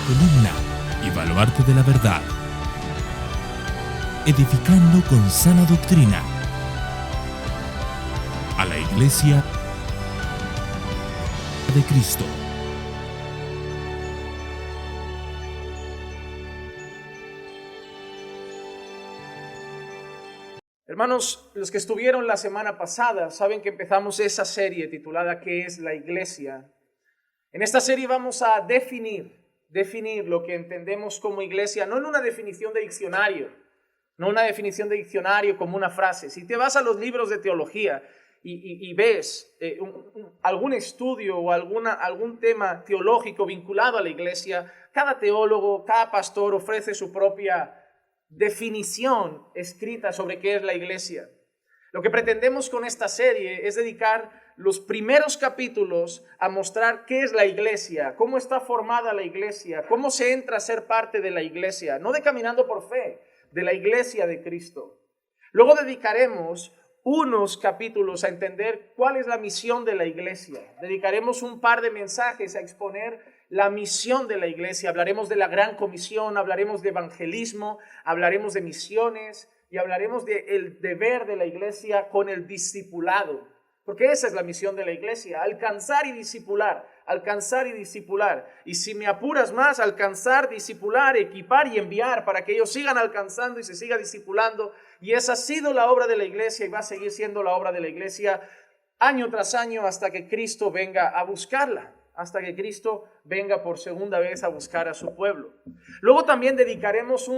columna y baluarte de la verdad, edificando con sana doctrina a la Iglesia de Cristo. Hermanos, los que estuvieron la semana pasada saben que empezamos esa serie titulada ¿Qué es la iglesia? En esta serie vamos a definir lo que entendemos como iglesia, no en una definición de diccionario, no una definición de diccionario como una frase. Si te vas a los libros de teología y ves algún estudio o algún tema teológico vinculado a la iglesia, cada teólogo, cada pastor ofrece su propia definición escrita sobre qué es la iglesia. Lo que pretendemos con esta serie es dedicar los primeros capítulos a mostrar qué es la iglesia, cómo está formada la iglesia, cómo se entra a ser parte de la iglesia, no de caminando por fe, de la iglesia de Cristo. Luego dedicaremos unos capítulos a entender cuál es la misión de la iglesia. Dedicaremos un par de mensajes a exponer la misión de la iglesia. Hablaremos de la gran comisión, hablaremos de evangelismo, hablaremos de misiones y hablaremos del deber de la iglesia con el discipulado. Porque esa es la misión de la iglesia, alcanzar y discipular, alcanzar y discipular. Y si me apuras más, alcanzar, discipular, equipar y enviar para que ellos sigan alcanzando y se siga discipulando. Y esa ha sido la obra de la iglesia y va a seguir siendo la obra de la iglesia año tras año hasta que Cristo venga a buscarla, hasta que Cristo venga por segunda vez a buscar a su pueblo. Luego también dedicaremos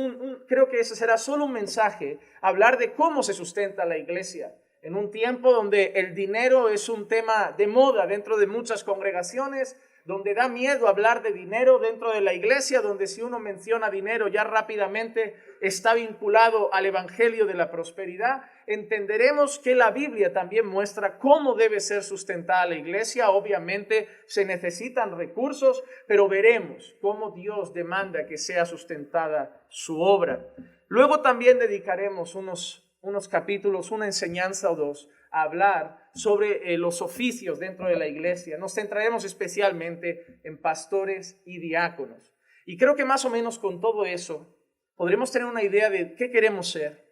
creo que ese será solo un mensaje, a hablar de cómo se sustenta la iglesia. En un tiempo donde el dinero es un tema de moda dentro de muchas congregaciones, donde da miedo hablar de dinero dentro de la iglesia, donde si uno menciona dinero ya rápidamente está vinculado al evangelio de la prosperidad, entenderemos que la Biblia también muestra cómo debe ser sustentada la iglesia. Obviamente se necesitan recursos, pero veremos cómo Dios demanda que sea sustentada su obra. Luego también dedicaremos unos capítulos, una enseñanza o dos, a hablar sobre los oficios dentro de la iglesia. Nos centraremos especialmente en pastores y diáconos. Y creo que más o menos con todo eso podremos tener una idea de qué queremos ser,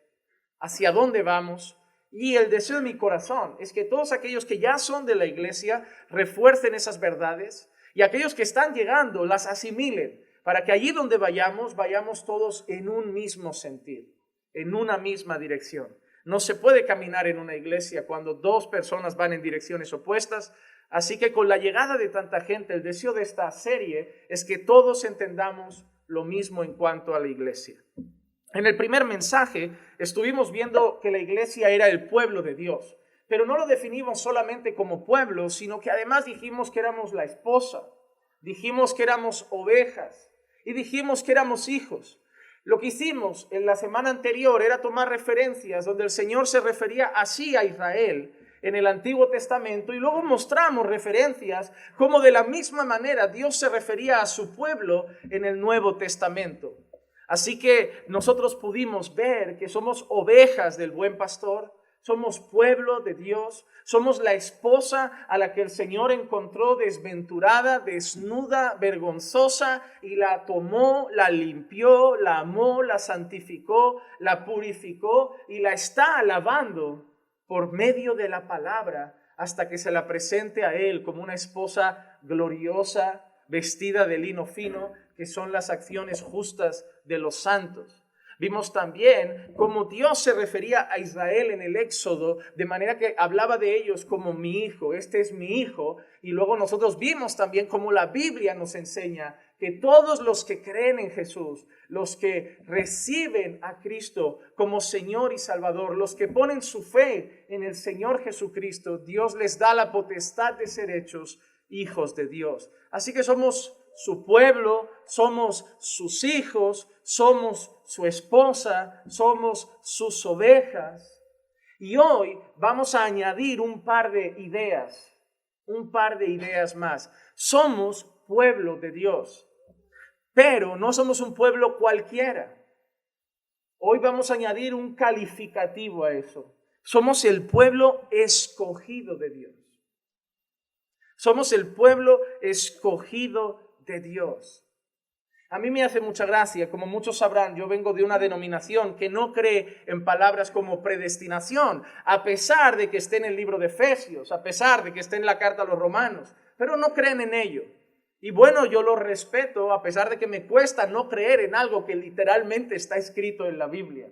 hacia dónde vamos. Y el deseo de mi corazón es que todos aquellos que ya son de la iglesia refuercen esas verdades y aquellos que están llegando las asimilen para que allí donde vayamos todos en un mismo sentir, en una misma dirección. No se puede caminar en una iglesia cuando dos personas van en direcciones opuestas. Así que con la llegada de tanta gente, el deseo de esta serie es que todos entendamos lo mismo en cuanto a la iglesia. En el primer mensaje estuvimos viendo que la iglesia era el pueblo de Dios, pero no lo definimos solamente como pueblo, sino que además dijimos que éramos la esposa, dijimos que éramos ovejas y dijimos que éramos hijos. Lo que hicimos en la semana anterior era tomar referencias donde el Señor se refería así a Israel en el Antiguo Testamento y luego mostramos referencias como de la misma manera Dios se refería a su pueblo en el Nuevo Testamento. Así que nosotros pudimos ver que somos ovejas del buen pastor, somos pueblo de Dios, somos la esposa a la que el Señor encontró desventurada, desnuda, vergonzosa y la tomó, la limpió, la amó, la santificó, la purificó y la está alabando por medio de la palabra hasta que se la presente a Él como una esposa gloriosa, vestida de lino fino, que son las acciones justas de los santos. Vimos también cómo Dios se refería a Israel en el Éxodo, de manera que hablaba de ellos como mi hijo, este es mi hijo. Y luego nosotros vimos también cómo la Biblia nos enseña que todos los que creen en Jesús, los que reciben a Cristo como Señor y Salvador, los que ponen su fe en el Señor Jesucristo, Dios les da la potestad de ser hechos hijos de Dios. Así que somos su pueblo, somos sus hijos, somos su esposa, somos sus ovejas. Y hoy vamos a añadir un par de ideas más. Somos pueblo de Dios, pero no somos un pueblo cualquiera. Hoy vamos a añadir un calificativo a eso. Somos el pueblo escogido de Dios. Somos el pueblo escogido de Dios. A mí me hace mucha gracia, como muchos sabrán, yo vengo de una denominación que no cree en palabras como predestinación, a pesar de que esté en el libro de Efesios, a pesar de que esté en la carta a los Romanos, pero no creen en ello. Y bueno, yo lo respeto, a pesar de que me cuesta no creer en algo que literalmente está escrito en la Biblia.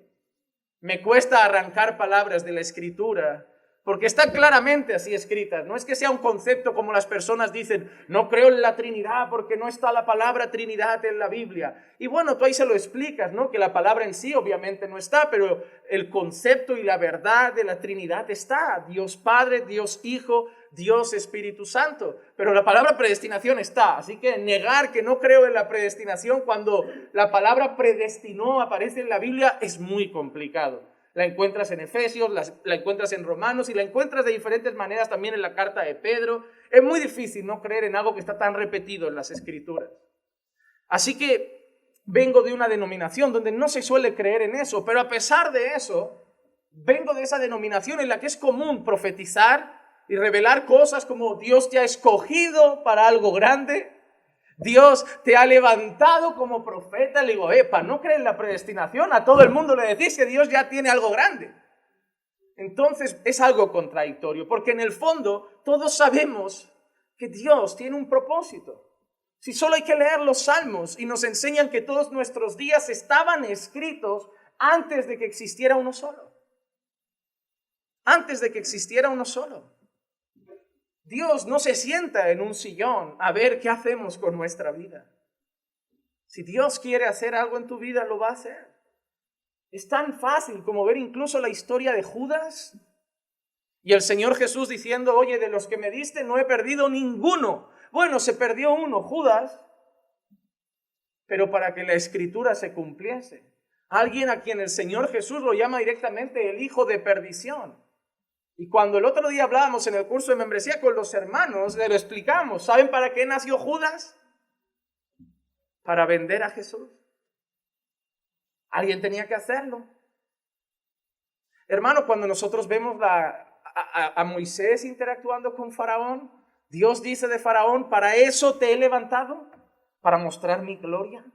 Me cuesta arrancar palabras de la Escritura, porque están claramente así escritas. No es que sea un concepto como las personas dicen, no creo en la Trinidad porque no está la palabra Trinidad en la Biblia. Y bueno, tú ahí se lo explicas, ¿no? Que la palabra en sí obviamente no está, pero el concepto y la verdad de la Trinidad está. Dios Padre, Dios Hijo, Dios Espíritu Santo. Pero la palabra predestinación está. Así que negar que no creo en la predestinación cuando la palabra predestinó aparece en la Biblia es muy complicado. La encuentras en Efesios, la encuentras en Romanos y la encuentras de diferentes maneras también en la carta de Pedro. Es muy difícil no creer en algo que está tan repetido en las Escrituras. Así que vengo de una denominación donde no se suele creer en eso, pero a pesar de eso, vengo de esa denominación en la que es común profetizar y revelar cosas como Dios te ha escogido para algo grande. Dios te ha levantado como profeta. Le digo, ¿no crees en la predestinación? A todo el mundo le decís que Dios ya tiene algo grande. Entonces es algo contradictorio, porque en el fondo todos sabemos que Dios tiene un propósito. Si solo hay que leer los salmos y nos enseñan que todos nuestros días estaban escritos antes de que existiera uno solo. Antes de que existiera uno solo. Dios no se sienta en un sillón a ver qué hacemos con nuestra vida. Si Dios quiere hacer algo en tu vida, lo va a hacer. Es tan fácil como ver incluso la historia de Judas y el Señor Jesús diciendo, oye, de los que me diste no he perdido ninguno. Bueno, se perdió uno, Judas, pero para que la Escritura se cumpliese. Alguien a quien el Señor Jesús lo llama directamente el hijo de perdición. Y cuando el otro día hablábamos en el curso de membresía con los hermanos, le lo explicamos. ¿Saben para qué nació Judas? Para vender a Jesús. Alguien tenía que hacerlo. Hermano, cuando nosotros vemos a Moisés interactuando con Faraón, Dios dice de Faraón, para eso te he levantado, para mostrar mi gloria.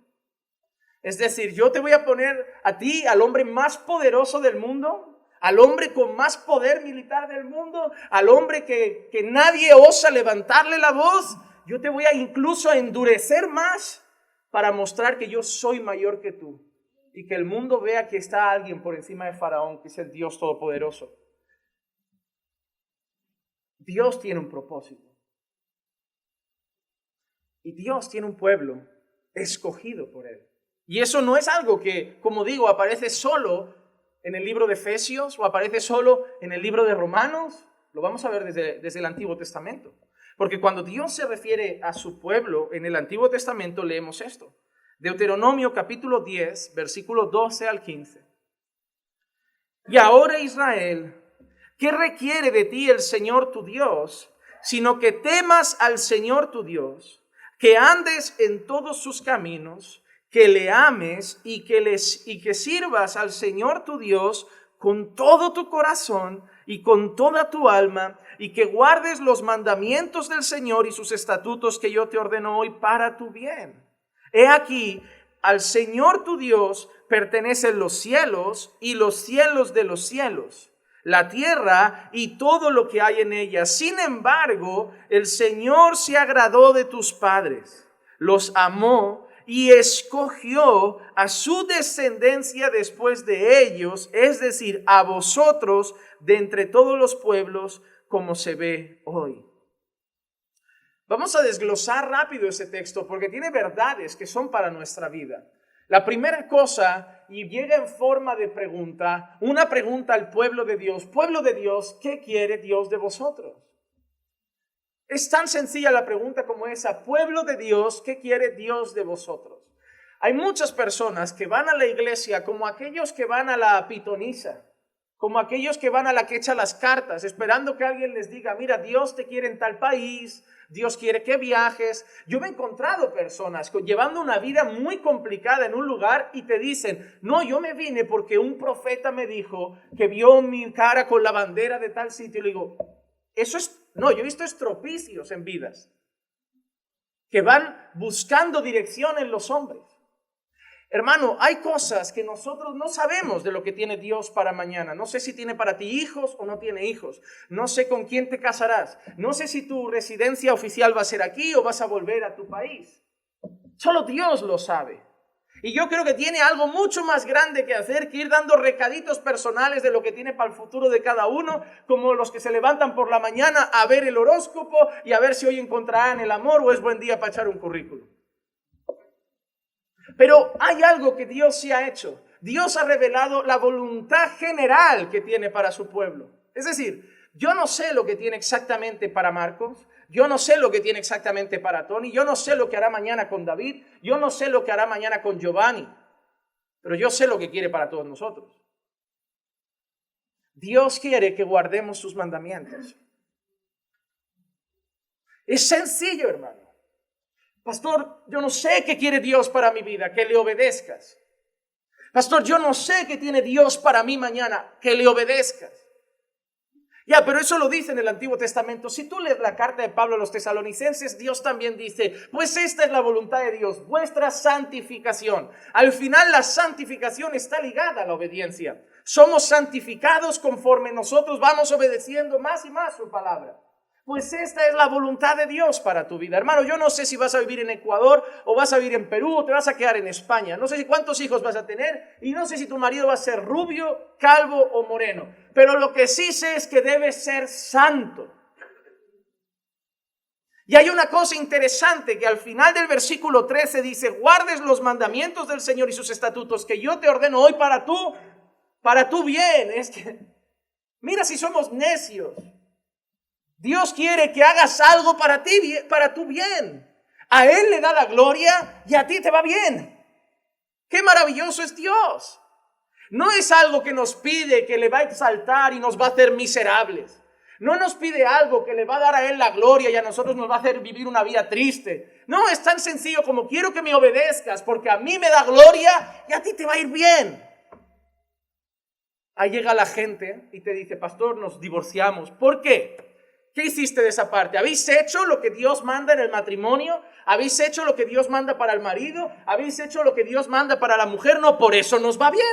Es decir, yo te voy a poner a ti, al hombre más poderoso del mundo, al hombre con más poder militar del mundo, al hombre que nadie osa levantarle la voz, yo te voy a incluso endurecer más para mostrar que yo soy mayor que tú y que el mundo vea que está alguien por encima de Faraón, que es el Dios Todopoderoso. Dios tiene un propósito y Dios tiene un pueblo escogido por Él. Y eso no es algo que, como digo, aparece solo en el libro de Efesios o aparece solo en el libro de Romanos. Lo vamos a ver desde el Antiguo Testamento. Porque cuando Dios se refiere a su pueblo en el Antiguo Testamento, leemos esto. Deuteronomio capítulo 10, versículos 12 al 15. Y ahora, Israel, ¿qué requiere de ti el Señor tu Dios? Sino que temas al Señor tu Dios, que andes en todos sus caminos, que le ames y que sirvas al Señor tu Dios con todo tu corazón y con toda tu alma, y que guardes los mandamientos del Señor y sus estatutos que yo te ordeno hoy para tu bien. He aquí, al Señor tu Dios pertenecen los cielos y los cielos de los cielos, la tierra y todo lo que hay en ella. Sin embargo, el Señor se agradó de tus padres, los amó y escogió a su descendencia después de ellos, es decir, a vosotros de entre todos los pueblos, como se ve hoy. Vamos a desglosar rápido ese texto porque tiene verdades que son para nuestra vida. La primera cosa, y llega en forma de pregunta, una pregunta al pueblo de Dios, ¿qué quiere Dios de vosotros? Es tan sencilla la pregunta como esa, pueblo de Dios, ¿qué quiere Dios de vosotros? Hay muchas personas que van a la iglesia como aquellos que van a la pitonisa, como aquellos que van a la que echa las cartas, esperando que alguien les diga, mira, Dios te quiere en tal país, Dios quiere que viajes. Yo me he encontrado personas llevando una vida muy complicada en un lugar y te dicen, no, yo me vine porque un profeta me dijo que vio mi cara con la bandera de tal sitio. Y le digo, no, yo he visto estropicios en vidas. que van buscando dirección en los hombres. Hermano, hay cosas que nosotros no sabemos de lo que tiene Dios para mañana. No sé si tiene para ti hijos o no tiene hijos. No sé con quién te casarás. No sé si tu residencia oficial va a ser aquí o vas a volver a tu país. Solo Dios lo sabe. Y yo creo que tiene algo mucho más grande que hacer que ir dando recaditos personales de lo que tiene para el futuro de cada uno, como los que se levantan por la mañana a ver el horóscopo y a ver si hoy encontrarán el amor o es buen día para echar un currículum. Pero hay algo que Dios sí ha hecho. Dios ha revelado la voluntad general que tiene para su pueblo. Es decir, yo no sé lo que tiene exactamente para Marcos, yo no sé lo que tiene exactamente para Tony, yo no sé lo que hará mañana con David, yo no sé lo que hará mañana con Giovanni, pero yo sé lo que quiere para todos nosotros. Dios quiere que guardemos sus mandamientos. Es sencillo, hermano. Pastor, yo no sé qué quiere Dios para mi vida, que le obedezcas. Pastor, yo no sé qué tiene Dios para mí mañana, que le obedezcas. Ya, pero eso lo dice en el Antiguo Testamento. Si tú lees la carta de Pablo a los tesalonicenses, Dios también dice, pues esta es la voluntad de Dios, vuestra santificación. Al final la santificación está ligada a la obediencia. Somos santificados conforme nosotros vamos obedeciendo más y más su palabra. Pues esta es la voluntad de Dios para tu vida. Hermano, yo no sé si vas a vivir en Ecuador o vas a vivir en Perú o te vas a quedar en España. No sé si cuántos hijos vas a tener y no sé si tu marido va a ser rubio, calvo o moreno. Pero lo que sí sé es que debes ser santo. Y hay una cosa interesante que al final del versículo 13 dice, guardes los mandamientos del Señor y sus estatutos que yo te ordeno hoy para tu bien. Es que, mira si somos necios. Dios quiere que hagas algo para ti, para tu bien. A Él le da la gloria y a ti te va bien. ¡Qué maravilloso es Dios! No es algo que nos pide, que le va a exaltar y nos va a hacer miserables. No nos pide algo que le va a dar a Él la gloria y a nosotros nos va a hacer vivir una vida triste. No, es tan sencillo como quiero que me obedezcas porque a mí me da gloria y a ti te va a ir bien. Ahí llega la gente y te dice, pastor, nos divorciamos. ¿Por qué? ¿Qué hiciste de esa parte? ¿Habéis hecho lo que Dios manda en el matrimonio? ¿Habéis hecho lo que Dios manda para el marido? ¿Habéis hecho lo que Dios manda para la mujer? No, por eso nos va bien.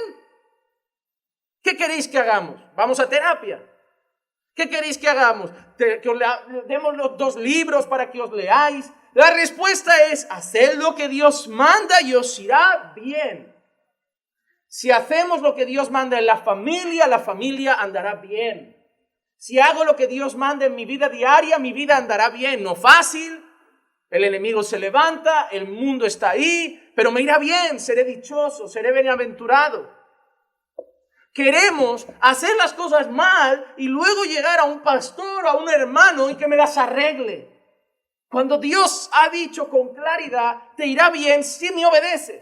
¿Qué queréis que hagamos? ¿Vamos a terapia? ¿Qué queréis que hagamos? ¿Que os demos los 2 libros para que os leáis? La respuesta es, haced lo que Dios manda y os irá bien. Si hacemos lo que Dios manda en la familia andará bien. Si hago lo que Dios manda en mi vida diaria, mi vida andará bien. No fácil, el enemigo se levanta, el mundo está ahí, pero me irá bien, seré dichoso, seré bienaventurado. Queremos hacer las cosas mal y luego llegar a un pastor o a un hermano y que me las arregle. Cuando Dios ha dicho con claridad, te irá bien si me obedeces.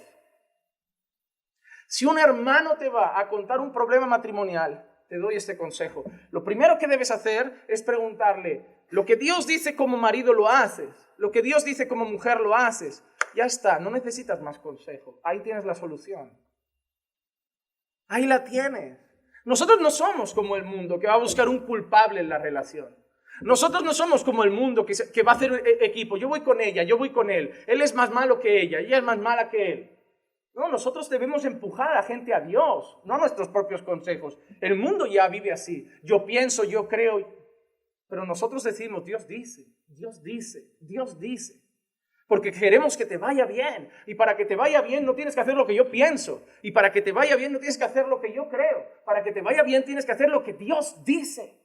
Si un hermano te va a contar un problema matrimonial, te doy este consejo. Lo primero que debes hacer es preguntarle, lo que Dios dice como marido lo haces, lo que Dios dice como mujer lo haces. Ya está, no necesitas más consejo. Ahí tienes la solución. Ahí la tienes. Nosotros no somos como el mundo que va a buscar un culpable en la relación. Nosotros no somos como el mundo que va a hacer equipo. Yo voy con ella, yo voy con él. Él es más malo que ella es más mala que él. No, nosotros debemos empujar a la gente a Dios, no a nuestros propios consejos. El mundo ya vive así. Yo pienso, yo creo, pero nosotros decimos, Dios dice, Dios dice, Dios dice. Porque queremos que te vaya bien. Y para que te vaya bien no tienes que hacer lo que yo pienso. Y para que te vaya bien no tienes que hacer lo que yo creo. Para que te vaya bien tienes que hacer lo que Dios dice.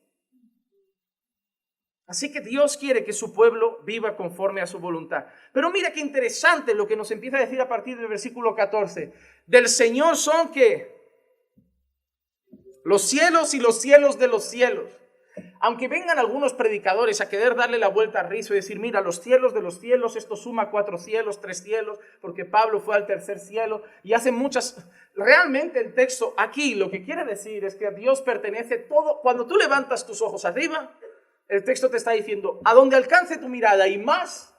Así que Dios quiere que su pueblo viva conforme a su voluntad. Pero mira qué interesante lo que nos empieza a decir a partir del versículo 14. Del Señor son ¿qué? Los cielos y los cielos de los cielos. Aunque vengan algunos predicadores a querer darle la vuelta al rizo y decir, mira, los cielos de los cielos, esto suma 4 cielos, 3 cielos, porque Pablo fue al 3er cielo y hacen muchas... Realmente el texto aquí lo que quiere decir es que a Dios pertenece todo. Cuando tú levantas tus ojos arriba, el texto te está diciendo, a donde alcance tu mirada y más,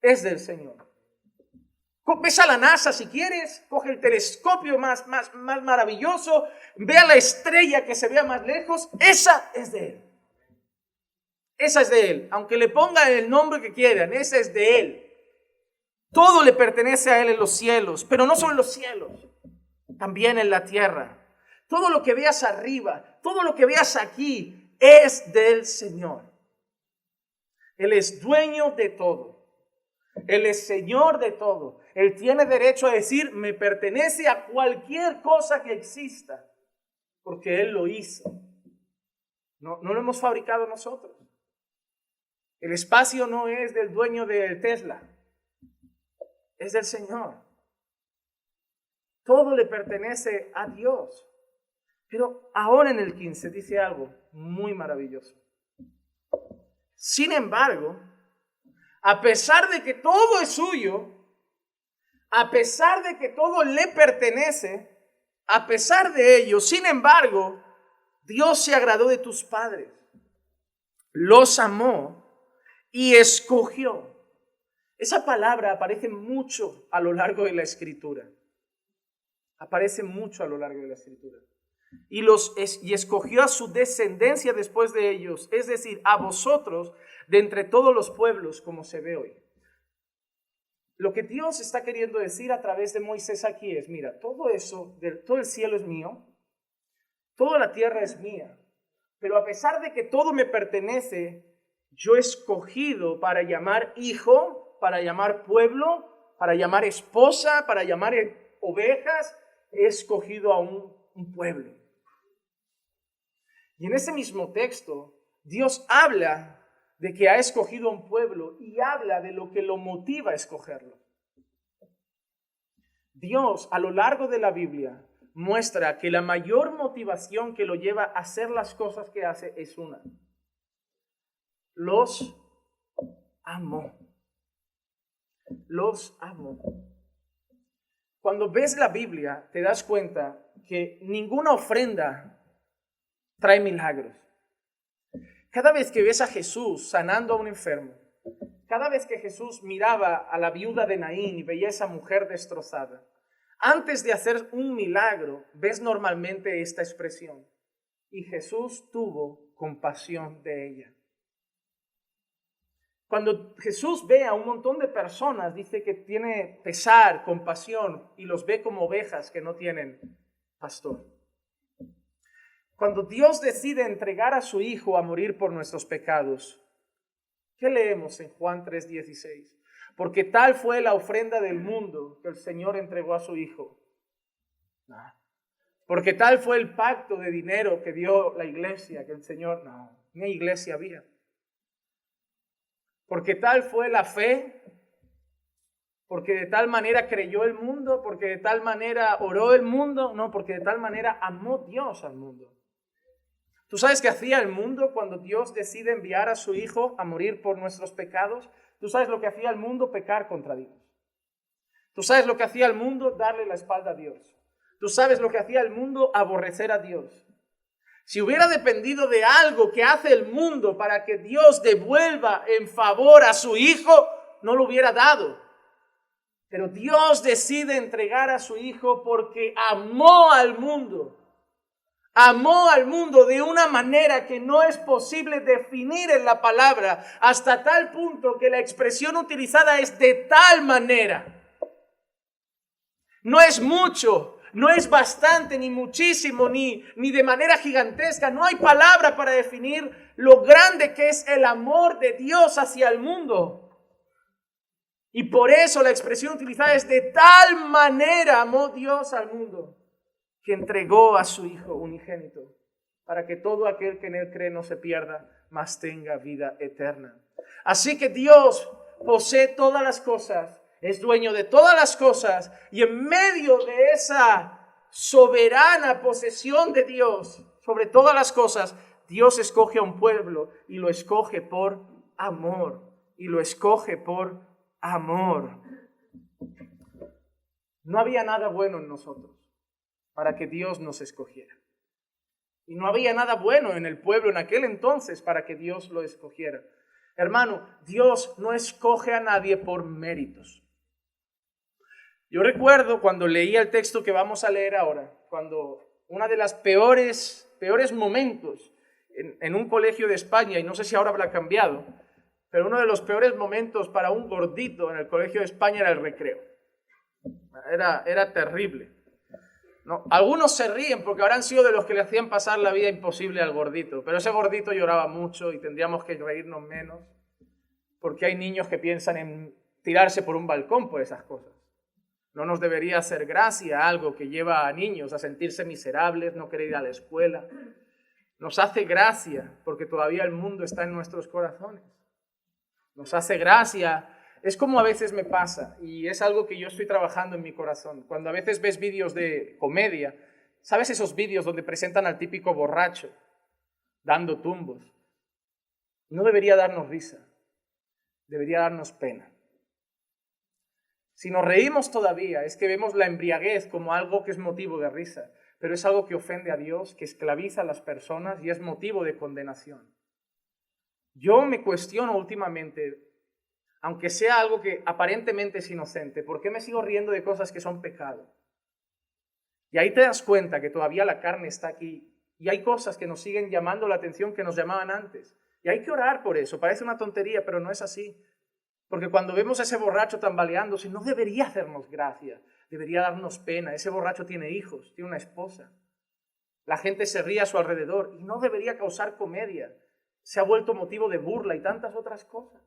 es del Señor. Ves a la NASA si quieres, coge el telescopio más maravilloso, ve a la estrella que se vea más lejos, esa es de Él. Esa es de Él, aunque le pongan el nombre que quieran, esa es de Él. Todo le pertenece a Él en los cielos, pero no solo en los cielos, también en la tierra. Todo lo que veas arriba, todo lo que veas aquí es del Señor. Él es dueño de todo. Él es Señor de todo. Él tiene derecho a decir, me pertenece a cualquier cosa que exista, porque Él lo hizo. No lo hemos fabricado nosotros. El espacio no es del dueño de Tesla, es del Señor. Todo le pertenece a Dios. Pero ahora en el 15 dice algo muy maravilloso. Sin embargo, a pesar de que todo es suyo, a pesar de que todo le pertenece, a pesar de ello, sin embargo, Dios se agradó de tus padres, los amó y escogió. Esa palabra aparece mucho a lo largo de la Escritura. Aparece mucho a lo largo de la Escritura. Y escogió a su descendencia después de ellos, es decir, a vosotros de entre todos los pueblos, como se ve hoy. Lo que Dios está queriendo decir a través de Moisés aquí es, mira, todo eso, todo el cielo es mío, toda la tierra es mía, pero a pesar de que todo me pertenece, yo he escogido para llamar hijo, para llamar pueblo, para llamar esposa, para llamar ovejas, he escogido a un pueblo. Y en ese mismo texto, Dios habla de que ha escogido a un pueblo y habla de lo que lo motiva a escogerlo. Dios, a lo largo de la Biblia, muestra que la mayor motivación que lo lleva a hacer las cosas que hace es una. Los amó. Los amó. Cuando ves la Biblia, te das cuenta que ninguna ofrenda trae milagros. Cada vez que ves a Jesús sanando a un enfermo, cada vez que Jesús miraba a la viuda de Naín y veía a esa mujer destrozada, antes de hacer un milagro, ves normalmente esta expresión: y Jesús tuvo compasión de ella. Cuando Jesús ve a un montón de personas, dice que tiene pesar, compasión, y los ve como ovejas que no tienen pastor. Cuando Dios decide entregar a su Hijo a morir por nuestros pecados, ¿qué leemos en Juan 3:16? Porque tal fue la ofrenda del mundo que el Señor entregó a su Hijo. Porque tal fue el pacto de dinero que dio la iglesia, que el Señor, ni iglesia había. Porque tal fue la fe, porque de tal manera creyó el mundo, porque de tal manera oró el mundo, no, porque de tal manera amó Dios al mundo. ¿Tú sabes qué hacía el mundo cuando Dios decide enviar a su Hijo a morir por nuestros pecados? ¿Tú sabes lo que hacía el mundo? Pecar contra Dios. ¿Tú sabes lo que hacía el mundo? Darle la espalda a Dios. ¿Tú sabes lo que hacía el mundo? Aborrecer a Dios. Si hubiera dependido de algo que hace el mundo para que Dios devuelva en favor a su Hijo, no lo hubiera dado. Pero Dios decide entregar a su Hijo porque amó al mundo. Amó al mundo de una manera que no es posible definir en la palabra, hasta tal punto que la expresión utilizada es de tal manera. No es mucho, no es bastante, ni muchísimo, ni de manera gigantesca. No hay palabra para definir lo grande que es el amor de Dios hacia el mundo. Y por eso la expresión utilizada es de tal manera amó Dios al mundo, que entregó a su Hijo unigénito, para que todo aquel que en Él cree no se pierda, mas tenga vida eterna. Así que Dios posee todas las cosas, es dueño de todas las cosas, y en medio de esa soberana posesión de Dios sobre todas las cosas, Dios escoge a un pueblo y lo escoge por amor, y lo escoge por amor. No había nada bueno en nosotros para que Dios nos escogiera. Y no había nada bueno en el pueblo en aquel entonces para que Dios lo escogiera. Hermano, Dios no escoge a nadie por méritos. Yo recuerdo cuando leía el texto que vamos a leer ahora, cuando una de las peores momentos en un colegio de España, y no sé si ahora habrá cambiado, pero uno de los peores momentos para un gordito en el colegio de España era el recreo. Era terrible. ¿No? Algunos se ríen porque habrán sido de los que le hacían pasar la vida imposible al gordito, pero ese gordito lloraba mucho y tendríamos que reírnos menos, porque hay niños que piensan en tirarse por un balcón por esas cosas. No nos debería hacer gracia algo que lleva a niños a sentirse miserables, no querer ir a la escuela. Nos hace gracia porque todavía el mundo está en nuestros corazones. Nos hace gracia. Es como a veces me pasa, y es algo que yo estoy trabajando en mi corazón. Cuando a veces ves vídeos de comedia, ¿sabes esos vídeos donde presentan al típico borracho dando tumbos? No debería darnos risa, debería darnos pena. Si nos reímos todavía, es que vemos la embriaguez como algo que es motivo de risa, pero es algo que ofende a Dios, que esclaviza a las personas y es motivo de condenación. Yo me cuestiono últimamente, aunque sea algo que aparentemente es inocente, ¿por qué me sigo riendo de cosas que son pecado? Y ahí te das cuenta que todavía la carne está aquí y hay cosas que nos siguen llamando la atención que nos llamaban antes. Y hay que orar por eso. Parece una tontería, pero no es así. Porque cuando vemos a ese borracho tambaleándose, no debería hacernos gracia, debería darnos pena. Ese borracho tiene hijos, tiene una esposa. La gente se ríe a su alrededor y no debería causar comedia. Se ha vuelto motivo de burla y tantas otras cosas.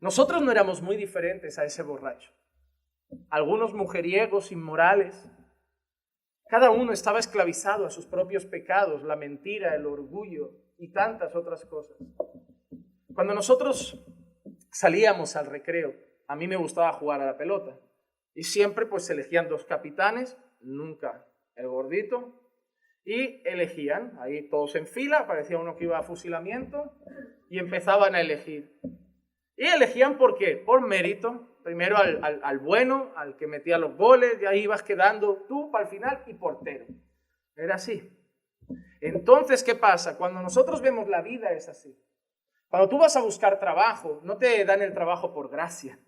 Nosotros no éramos muy diferentes a ese borracho. Algunos mujeriegos inmorales. Cada uno estaba esclavizado a sus propios pecados, la mentira, el orgullo y tantas otras cosas. Cuando nosotros salíamos al recreo, a mí me gustaba jugar a la pelota. Y siempre pues elegían 2 capitanes, nunca el gordito. Y elegían, ahí todos en fila, aparecía uno que iba a fusilamiento y empezaban a elegir. Y elegían ¿por qué? Por mérito. Primero al bueno, al que metía los goles, y ahí ibas quedando tú para el final y portero. Era así. Entonces, ¿qué pasa? Cuando nosotros vemos la vida es así. Cuando tú vas a buscar trabajo, no te dan el trabajo por gracia.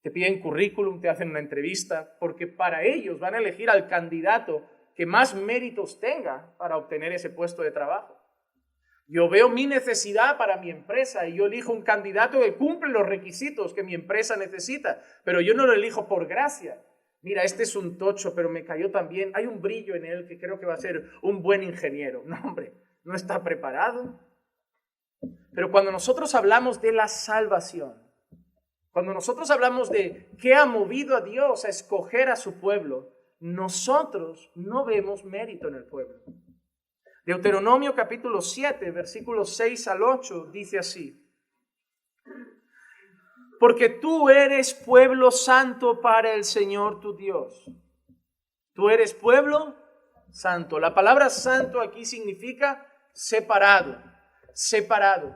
Te piden currículum, te hacen una entrevista, porque para ellos van a elegir al candidato que más méritos tenga para obtener ese puesto de trabajo. Yo veo mi necesidad para mi empresa y yo elijo un candidato que cumple los requisitos que mi empresa necesita, pero yo no lo elijo por gracia. Mira, este es un tocho, pero me cayó tan bien. Hay un brillo en él que creo que va a ser un buen ingeniero. No, hombre, no está preparado. Pero cuando nosotros hablamos de la salvación, cuando nosotros hablamos de qué ha movido a Dios a escoger a su pueblo, nosotros no vemos mérito en el pueblo. Deuteronomio capítulo 7, versículos 6 al 8, dice así: porque tú eres pueblo santo para el Señor tu Dios. Tú eres pueblo santo. La palabra santo aquí significa separado, separado.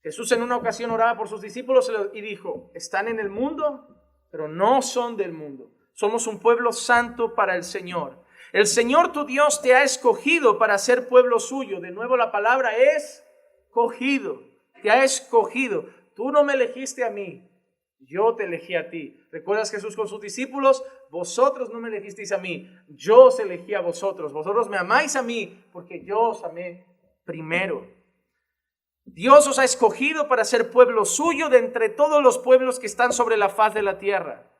Jesús en una ocasión oraba por sus discípulos y dijo: están en el mundo, pero no son del mundo. Somos un pueblo santo para el Señor. El Señor tu Dios te ha escogido para ser pueblo suyo. De nuevo la palabra es escogido. Te ha escogido. Tú no me elegiste a mí, yo te elegí a ti. ¿Recuerdas Jesús con sus discípulos? Vosotros no me elegisteis a mí, yo os elegí a vosotros. Vosotros me amáis a mí porque yo os amé primero. Dios os ha escogido para ser pueblo suyo de entre todos los pueblos que están sobre la faz de la tierra.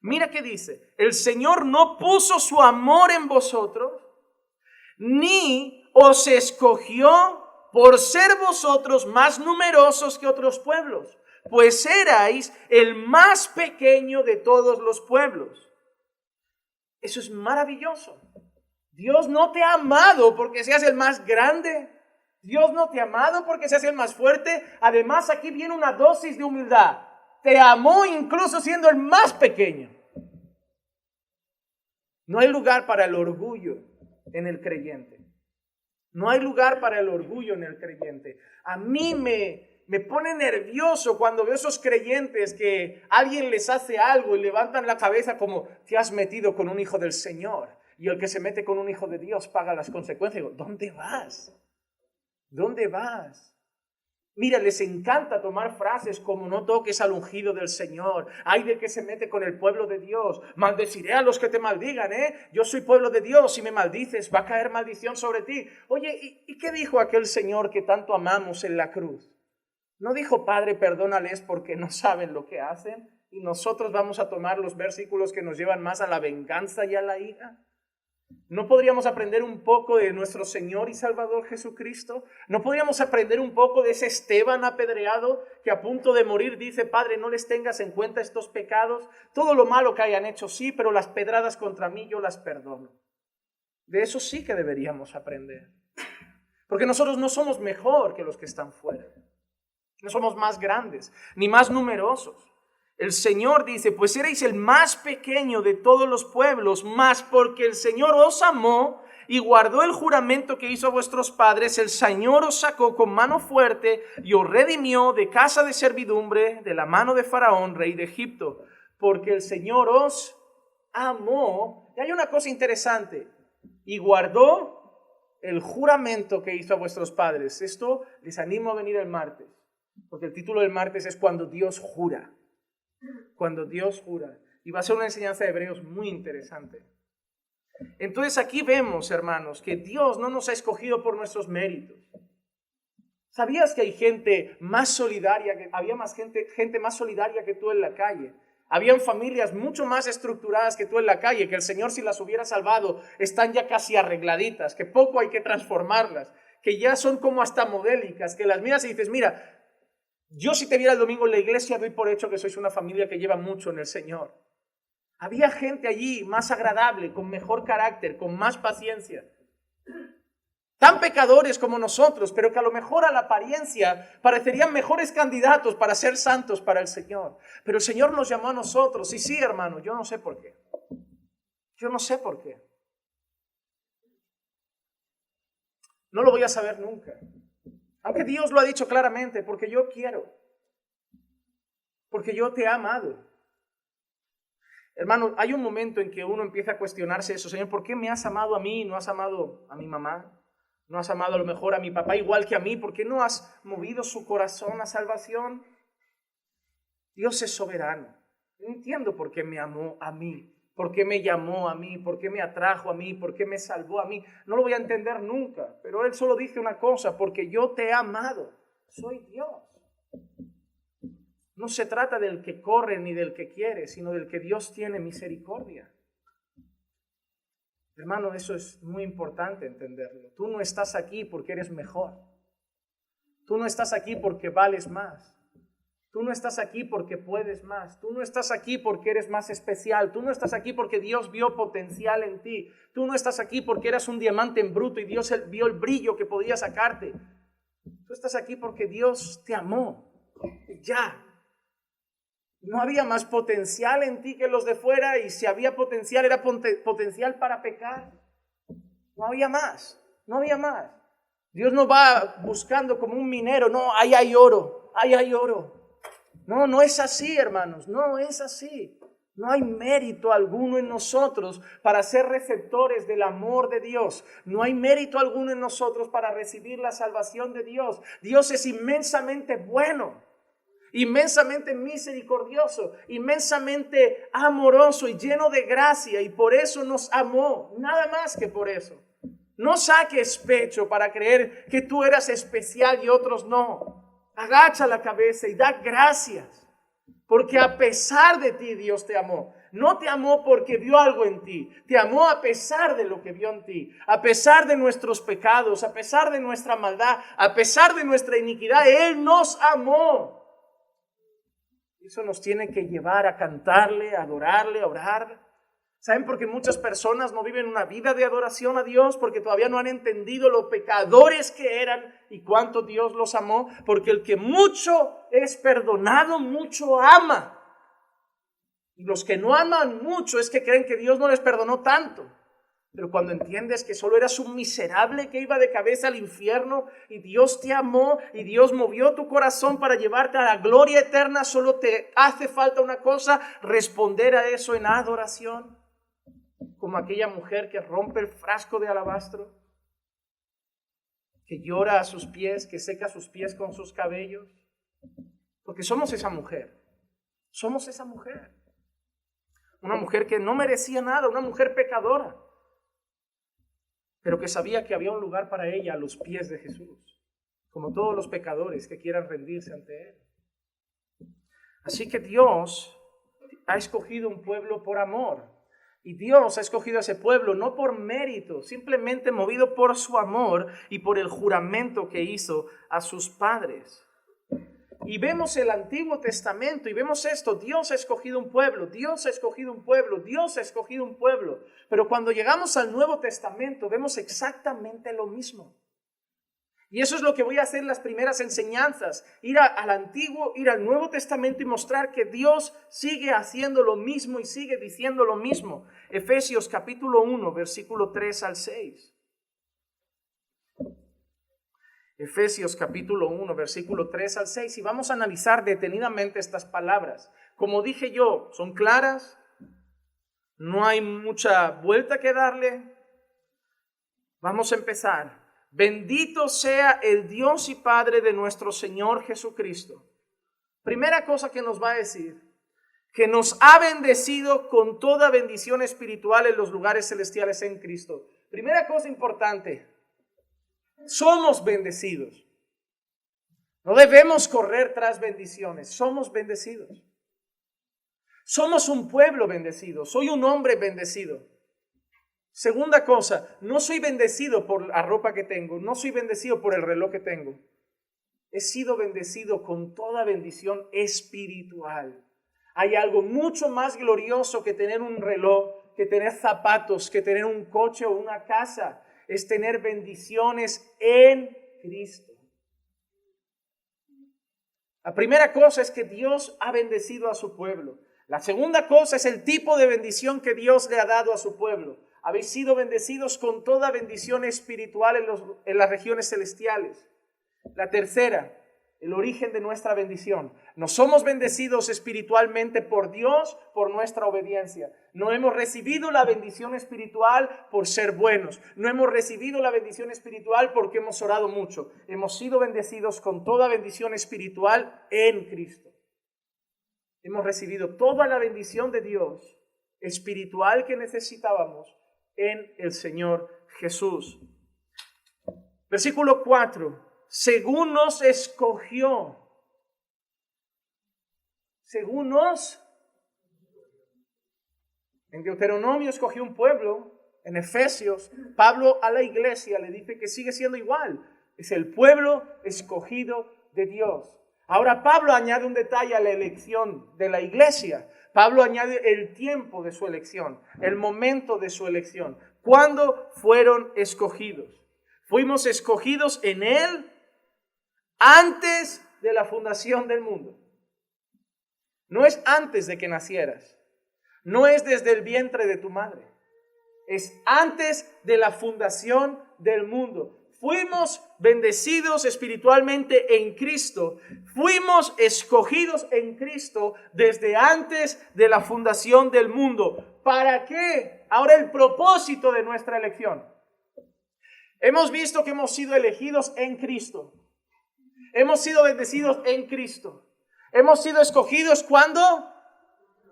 Mira qué dice: el Señor no puso su amor en vosotros, ni os escogió por ser vosotros más numerosos que otros pueblos, pues erais el más pequeño de todos los pueblos. Eso es maravilloso. Dios no te ha amado porque seas el más grande. Dios no te ha amado porque seas el más fuerte. Además, aquí viene una dosis de humildad. Te amó incluso siendo el más pequeño. No hay lugar para el orgullo en el creyente. No hay lugar para el orgullo en el creyente. A mí me pone nervioso cuando veo esos creyentes que alguien les hace algo y levantan la cabeza como: te has metido con un hijo del Señor. Y el que se mete con un hijo de Dios paga las consecuencias. Digo, ¿dónde vas? ¿Dónde vas? Mira, les encanta tomar frases como no toques al ungido del Señor, ay de que se mete con el pueblo de Dios, maldeciré a los que te maldigan, yo soy pueblo de Dios, si me maldices va a caer maldición sobre ti. Oye, ¿y qué dijo aquel Señor que tanto amamos en la cruz? ¿No dijo, Padre, perdónales porque no saben lo que hacen? Y nosotros vamos a tomar los versículos que nos llevan más a la venganza y a la ira. ¿No podríamos aprender un poco de nuestro Señor y Salvador Jesucristo? ¿No podríamos aprender un poco de ese Esteban apedreado que a punto de morir dice, Padre, no les tengas en cuenta estos pecados? Todo lo malo que hayan hecho, sí, pero las pedradas contra mí yo las perdono. De eso sí que deberíamos aprender. Porque nosotros no somos mejor que los que están fuera. No somos más grandes, ni más numerosos. El Señor dice, pues erais el más pequeño de todos los pueblos, mas porque el Señor os amó y guardó el juramento que hizo a vuestros padres, el Señor os sacó con mano fuerte y os redimió de casa de servidumbre, de la mano de Faraón, rey de Egipto, porque el Señor os amó. Y hay una cosa interesante, y guardó el juramento que hizo a vuestros padres. Esto les animo a venir el martes, porque el título del martes es Cuando Dios jura. Cuando Dios jura. Y va a ser una enseñanza de Hebreos muy interesante. Entonces aquí vemos, hermanos, que Dios no nos ha escogido por nuestros méritos. ¿Sabías que hay gente más solidaria, había gente más solidaria que tú en la calle? Habían familias mucho más estructuradas que tú en la calle, que el Señor, si las hubiera salvado, están ya casi arregladitas, que poco hay que transformarlas, que ya son como hasta modélicas, que las miras y dices, mira, yo si te viera el domingo en la iglesia doy por hecho que sois una familia que lleva mucho en el Señor. Había gente allí más agradable, con mejor carácter, con más paciencia. Tan pecadores como nosotros, pero que a lo mejor a la apariencia parecerían mejores candidatos para ser santos para el Señor. Pero el Señor nos llamó a nosotros. Y sí, hermano, yo no sé por qué. Yo no sé por qué. No lo voy a saber nunca. Aunque Dios lo ha dicho claramente, porque yo quiero, porque yo te he amado. Hermano, hay un momento en que uno empieza a cuestionarse eso. Señor, ¿por qué me has amado a mí y no has amado a mi mamá? ¿No has amado a lo mejor a mi papá igual que a mí? ¿Por qué no has movido su corazón a salvación? Dios es soberano. No entiendo por qué me amó a mí. ¿Por qué me llamó a mí? ¿Por qué me atrajo a mí? ¿Por qué me salvó a mí? No lo voy a entender nunca, pero Él solo dice una cosa, porque yo te he amado, soy Dios. No se trata del que corre ni del que quiere, sino del que Dios tiene misericordia. Hermano, eso es muy importante entenderlo. Tú no estás aquí porque eres mejor. Tú no estás aquí porque vales más. Tú no estás aquí porque puedes más. Tú no estás aquí porque eres más especial. Tú no estás aquí porque Dios vio potencial en ti. Tú no estás aquí porque eras un diamante en bruto y Dios vio el brillo que podía sacarte. Tú estás aquí porque Dios te amó. Ya. No había más potencial en ti que los de fuera, y si había potencial era potencial para pecar. No había más. No había más. Dios no va buscando como un minero. No, ahí hay oro. Ahí hay oro. No, no es así, hermanos, no es así. No hay mérito alguno en nosotros para ser receptores del amor de Dios. No hay mérito alguno en nosotros para recibir la salvación de Dios. Dios es inmensamente bueno, inmensamente misericordioso, inmensamente amoroso y lleno de gracia, y por eso nos amó, nada más que por eso. No saques pecho para creer que tú eras especial y otros no. Agacha la cabeza y da gracias, porque a pesar de ti Dios te amó. No te amó porque vio algo en ti, te amó a pesar de lo que vio en ti, a pesar de nuestros pecados, a pesar de nuestra maldad, a pesar de nuestra iniquidad. Él nos amó. Eso nos tiene que llevar a cantarle, a adorarle, a orar. ¿Saben por qué muchas personas no viven una vida de adoración a Dios? Porque todavía no han entendido lo pecadores que eran y cuánto Dios los amó. Porque el que mucho es perdonado, mucho ama. Y los que no aman mucho es que creen que Dios no les perdonó tanto. Pero cuando entiendes que solo eras un miserable que iba de cabeza al infierno y Dios te amó y Dios movió tu corazón para llevarte a la gloria eterna, solo te hace falta una cosa: responder a eso en adoración. Como aquella mujer que rompe el frasco de alabastro. que llora a sus pies, que seca sus pies con sus cabellos? Porque somos esa mujer. Somos esa mujer. Una mujer que no merecía nada, una mujer pecadora, pero que sabía que había un lugar para ella a los pies de Jesús, como todos los pecadores que quieran rendirse ante Él. Así que Dios ha escogido un pueblo por amor, y Dios ha escogido a ese pueblo no por mérito, simplemente movido por su amor y por el juramento que hizo a sus padres. Y vemos el Antiguo Testamento y vemos esto: Dios ha escogido un pueblo, Dios ha escogido un pueblo, Dios ha escogido un pueblo. Pero cuando llegamos al Nuevo Testamento vemos exactamente lo mismo. Y eso es lo que voy a hacer en las primeras enseñanzas: ir al Antiguo, ir al Nuevo Testamento y mostrar que Dios sigue haciendo lo mismo y sigue diciendo lo mismo. Efesios capítulo 1, versículo 3 al 6. Efesios capítulo 1, versículo 3 al 6, y vamos a analizar detenidamente estas palabras. Como dije yo, son claras, no hay mucha vuelta que darle. Vamos a empezar. Bendito sea el Dios y Padre de nuestro Señor Jesucristo. Primera cosa que nos va a decir, que nos ha bendecido con toda bendición espiritual en los lugares celestiales en Cristo. Primera cosa importante: somos bendecidos. No debemos correr tras bendiciones. Somos bendecidos. Somos un pueblo bendecido. Soy un hombre bendecido. Segunda cosa, no soy bendecido por la ropa que tengo. No soy bendecido por el reloj que tengo. He sido bendecido con toda bendición espiritual. Hay algo mucho más glorioso que tener un reloj, que tener zapatos, que tener un coche o una casa. Es tener bendiciones en Cristo. La primera cosa es que Dios ha bendecido a su pueblo. La segunda cosa es el tipo de bendición que Dios le ha dado a su pueblo. Habéis sido bendecidos con toda bendición espiritual en las regiones celestiales. La tercera, el origen de nuestra bendición. No somos bendecidos espiritualmente por Dios, por nuestra obediencia. No hemos recibido la bendición espiritual por ser buenos. No hemos recibido la bendición espiritual porque hemos orado mucho. Hemos sido bendecidos con toda bendición espiritual en Cristo. Hemos recibido toda la bendición de Dios espiritual que necesitábamos en el Señor Jesús. Versículo 4. Según nos escogió. Según nos. En Deuteronomio escogió un pueblo. En Efesios, Pablo a la iglesia le dice que sigue siendo igual. Es el pueblo escogido de Dios. Ahora Pablo añade un detalle a la elección de la iglesia. Pablo añade el tiempo de su elección, el momento de su elección. ¿Cuándo fueron escogidos? Fuimos escogidos en Él antes de la fundación del mundo. No es antes de que nacieras. No es desde el vientre de tu madre. Es antes de la fundación del mundo. Fuimos bendecidos espiritualmente en Cristo. Fuimos escogidos en Cristo desde antes de la fundación del mundo. ¿Para qué? Ahora el propósito de nuestra elección. Hemos visto que hemos sido elegidos en Cristo. Hemos sido bendecidos en Cristo. Hemos sido escogidos ¿cuándo?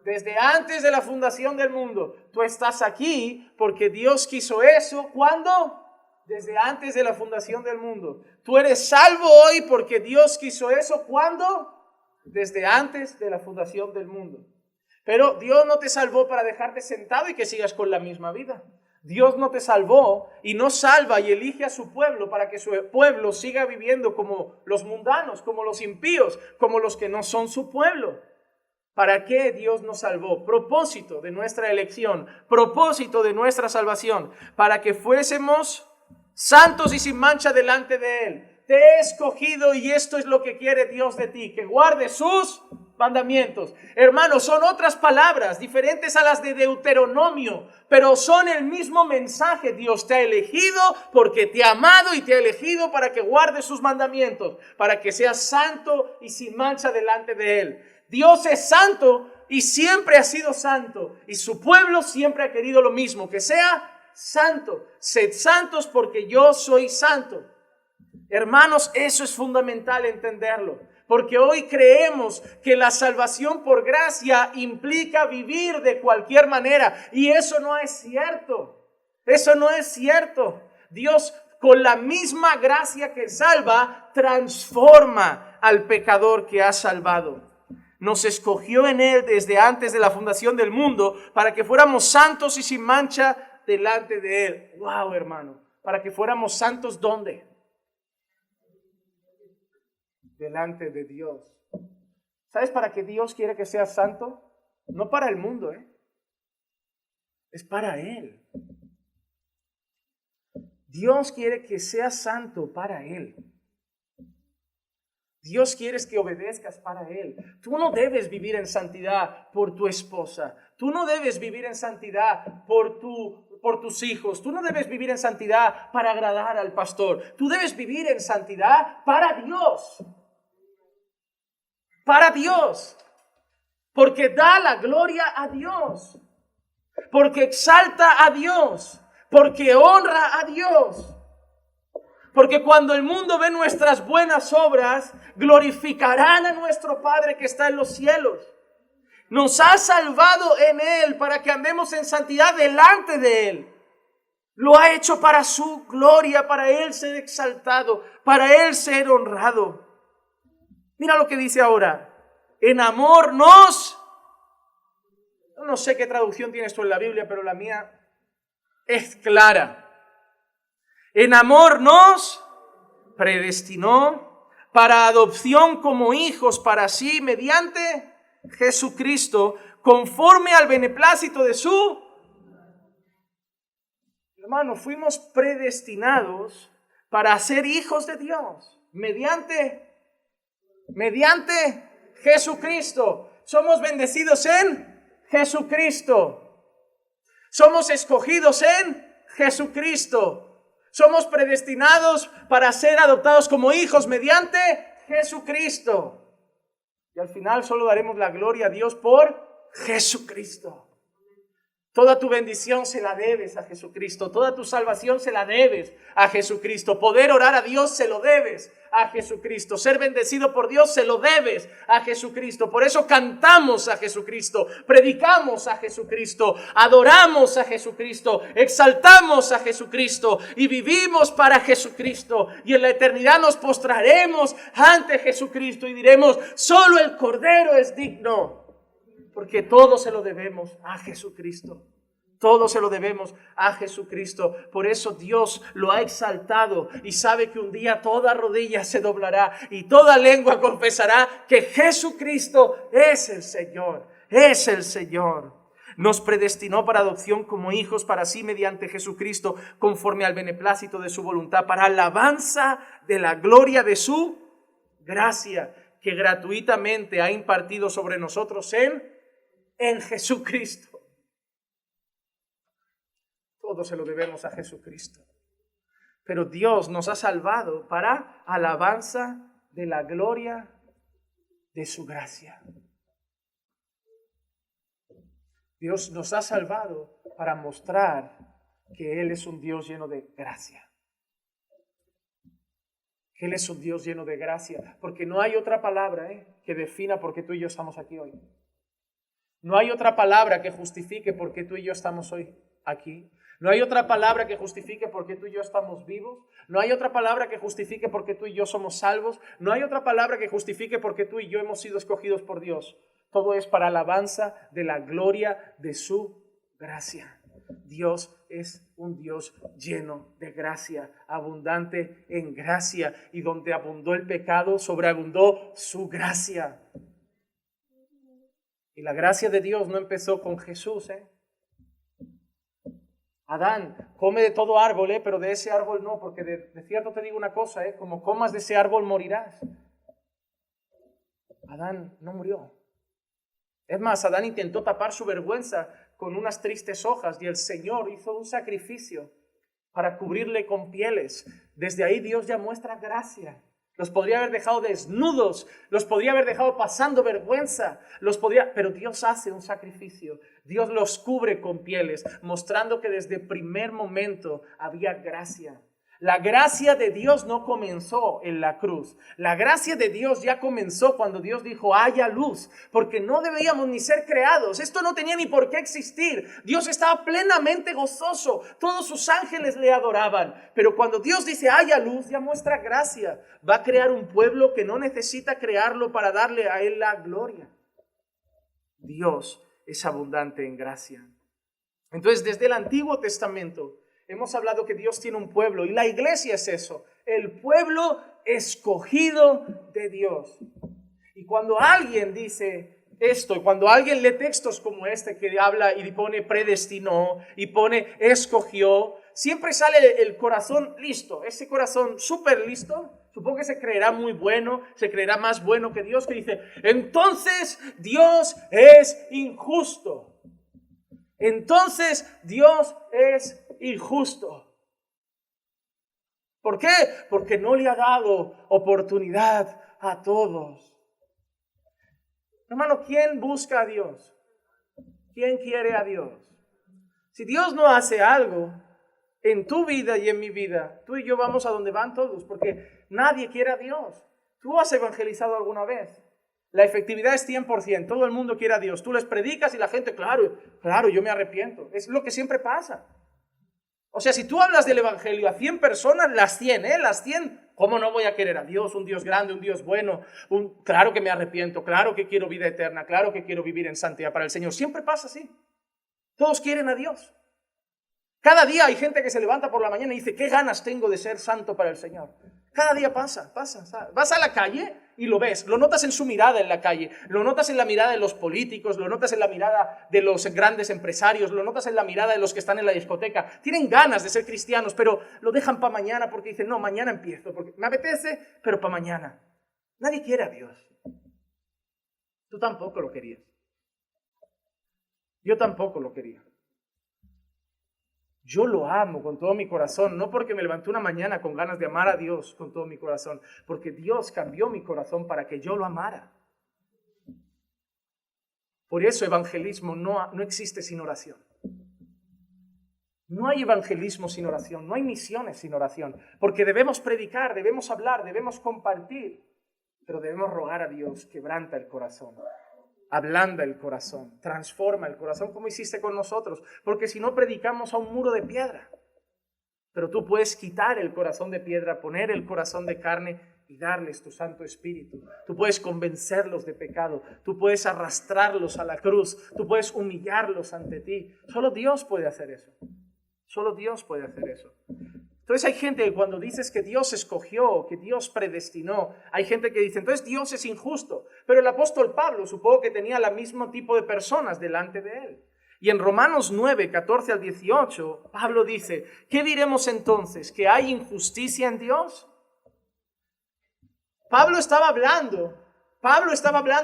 Desde antes de la fundación del mundo. Tú estás aquí porque Dios quiso eso. ¿Cuándo? Desde antes de la fundación del mundo. Tú eres salvo hoy porque Dios quiso eso. ¿Cuándo? Desde antes de la fundación del mundo. Pero Dios no te salvó para dejarte sentado y que sigas con la misma vida. Dios no te salvó y no salva y elige a su pueblo para que su pueblo siga viviendo como los mundanos, como los impíos, como los que no son su pueblo. ¿Para qué Dios nos salvó? Propósito de nuestra elección, propósito de nuestra salvación, para que fuésemos santos y sin mancha delante de Él. Te he escogido y esto es lo que quiere Dios de ti, que guardes sus mandamientos. Hermanos, son otras palabras diferentes a las de Deuteronomio, pero son el mismo mensaje. Dios te ha elegido porque te ha amado y te ha elegido para que guardes sus mandamientos, para que seas santo y sin mancha delante de Él. Dios es santo y siempre ha sido santo, y su pueblo siempre ha querido lo mismo, que sea santo. Sed santos porque yo soy santo. Hermanos, eso es fundamental entenderlo, porque hoy creemos que la salvación por gracia implica vivir de cualquier manera, y eso no es cierto. Eso no es cierto. Dios, con la misma gracia que salva, transforma al pecador que ha salvado. Nos escogió en Él desde antes de la fundación del mundo para que fuéramos santos y sin mancha delante de Él. ¡Wow, hermano! Para que fuéramos santos, ¿dónde? Delante de Dios. ¿Sabes para qué Dios quiere que seas santo? No para el mundo, es para Él. Dios quiere que seas santo para Él. Dios quiere que obedezcas para Él. Tú no debes vivir en santidad por tu esposa. Tú no debes vivir en santidad por tus hijos. Tú no debes vivir en santidad para agradar al pastor. Tú debes vivir en santidad para Dios. Para Dios. Porque da la gloria a Dios. Porque exalta a Dios. Porque honra a Dios. Porque cuando el mundo ve nuestras buenas obras, glorificarán a nuestro Padre que está en los cielos. Nos ha salvado en Él para que andemos en santidad delante de Él. Lo ha hecho para su gloria, para Él ser exaltado, para Él ser honrado. Mira lo que dice ahora. En amor nos... No sé qué traducción tienes tú en la Biblia, pero la mía es clara. En amor nos predestinó para adopción como hijos para sí mediante Jesucristo, conforme al beneplácito de su... Hermano, fuimos predestinados para ser hijos de Dios mediante Jesucristo. Somos bendecidos en Jesucristo. Somos escogidos en Jesucristo. Somos predestinados para ser adoptados como hijos mediante Jesucristo. Y al final solo daremos la gloria a Dios por Jesucristo. Toda tu bendición se la debes a Jesucristo. Toda tu salvación se la debes a Jesucristo. Poder orar a Dios se lo debes a Jesucristo. Ser bendecido por Dios se lo debes a Jesucristo. Por eso cantamos a Jesucristo, predicamos a Jesucristo, adoramos a Jesucristo, exaltamos a Jesucristo y vivimos para Jesucristo. Y en la eternidad nos postraremos ante Jesucristo y diremos: solo el Cordero es digno. Porque todo se lo debemos a Jesucristo. Todo se lo debemos a Jesucristo. Por eso Dios lo ha exaltado y sabe que un día toda rodilla se doblará y toda lengua confesará que Jesucristo es el Señor. Es el Señor. Nos predestinó para adopción como hijos para sí mediante Jesucristo, conforme al beneplácito de su voluntad, para alabanza de la gloria de su gracia, que gratuitamente ha impartido sobre nosotros en Jesucristo. Todo se lo debemos a Jesucristo. Pero Dios nos ha salvado para alabanza de la gloria de su gracia. Dios nos ha salvado para mostrar que Él es un Dios lleno de gracia. Él es un Dios lleno de gracia. Porque no hay otra palabra que defina por qué tú y yo estamos aquí hoy. No hay otra palabra que justifique por qué tú y yo estamos hoy aquí. No hay otra palabra que justifique por qué tú y yo estamos vivos. No hay otra palabra que justifique por qué tú y yo somos salvos. No hay otra palabra que justifique por qué tú y yo hemos sido escogidos por Dios. Todo es para alabanza de la gloria de su gracia. Dios es un Dios lleno de gracia, abundante en gracia, y donde abundó el pecado, sobreabundó su gracia. Y la gracia de Dios no empezó con Jesús. Adán, come de todo árbol, pero de ese árbol no, porque de cierto te digo una cosa, como comas de ese árbol morirás. Adán no murió. Es más, Adán intentó tapar su vergüenza con unas tristes hojas y el Señor hizo un sacrificio para cubrirle con pieles. Desde ahí Dios ya muestra gracia. Los podría haber dejado desnudos, los podría haber dejado pasando vergüenza, pero Dios hace un sacrificio. Dios los cubre con pieles, mostrando que desde el primer momento había gracia. La gracia de Dios no comenzó en la cruz. La gracia de Dios ya comenzó cuando Dios dijo, haya luz, porque no debíamos ni ser creados. Esto no tenía ni por qué existir. Dios estaba plenamente gozoso. Todos sus ángeles le adoraban. Pero cuando Dios dice, haya luz, ya muestra gracia. Va a crear un pueblo que no necesita crearlo para darle a Él la gloria. Dios es abundante en gracia. Entonces, desde el Antiguo Testamento, hemos hablado que Dios tiene un pueblo y la iglesia es eso, el pueblo escogido de Dios. Y cuando alguien dice esto, y cuando alguien lee textos como este que habla y pone predestinó y pone escogió, siempre sale el corazón listo, ese corazón súper listo. Supongo que se creerá muy bueno, se creerá más bueno que Dios, que dice, entonces Dios es injusto. Entonces Dios es injusto. ¿Por qué? Porque no le ha dado oportunidad a todos. Hermano, ¿quién busca a Dios? ¿Quién quiere a Dios? Si Dios no hace algo en tu vida y en mi vida, tú y yo vamos a donde van todos, porque nadie quiere a Dios. ¿Tú has evangelizado alguna vez? La efectividad es 100%, todo el mundo quiere a Dios. Tú les predicas y la gente, claro, yo me arrepiento. Es lo que siempre pasa. O sea, si tú hablas del evangelio a 100 personas, las 100, ¿cómo no voy a querer a Dios? Un Dios grande, un Dios bueno, claro que me arrepiento, claro que quiero vida eterna, claro que quiero vivir en santidad para el Señor. Siempre pasa así. Todos quieren a Dios. Cada día hay gente que se levanta por la mañana y dice, qué ganas tengo de ser santo para el Señor. Cada día pasa. Vas a la calle y lo ves, lo notas en su mirada en la calle, lo notas en la mirada de los políticos, lo notas en la mirada de los grandes empresarios, lo notas en la mirada de los que están en la discoteca. Tienen ganas de ser cristianos, pero lo dejan para mañana porque dicen, no, mañana empiezo, porque me apetece, pero para mañana. Nadie quiere a Dios. Tú tampoco lo querías. Yo tampoco lo quería. Yo lo amo con todo mi corazón, no porque me levanté una mañana con ganas de amar a Dios con todo mi corazón, porque Dios cambió mi corazón para que yo lo amara. Por eso evangelismo no existe sin oración. No hay evangelismo sin oración, no hay misiones sin oración, porque debemos predicar, debemos hablar, debemos compartir, pero debemos rogar a Dios, quebranta el corazón. Ablanda el corazón, transforma el corazón como hiciste con nosotros, porque si no predicamos a un muro de piedra, pero tú puedes quitar el corazón de piedra, poner el corazón de carne y darles tu Santo Espíritu. Tú puedes convencerlos de pecado, tú puedes arrastrarlos a la cruz, tú puedes humillarlos ante ti. Solo Dios puede hacer eso, solo Dios puede hacer eso. Entonces hay gente que cuando dices que Dios escogió, que Dios predestinó, hay gente que dice, entonces Dios es injusto. Pero el apóstol Pablo supongo que tenía el mismo tipo de personas delante de él. Y en Romanos 9, 14 al 18, Pablo dice, ¿qué diremos entonces? ¿Que hay injusticia en Dios? Pablo estaba hablando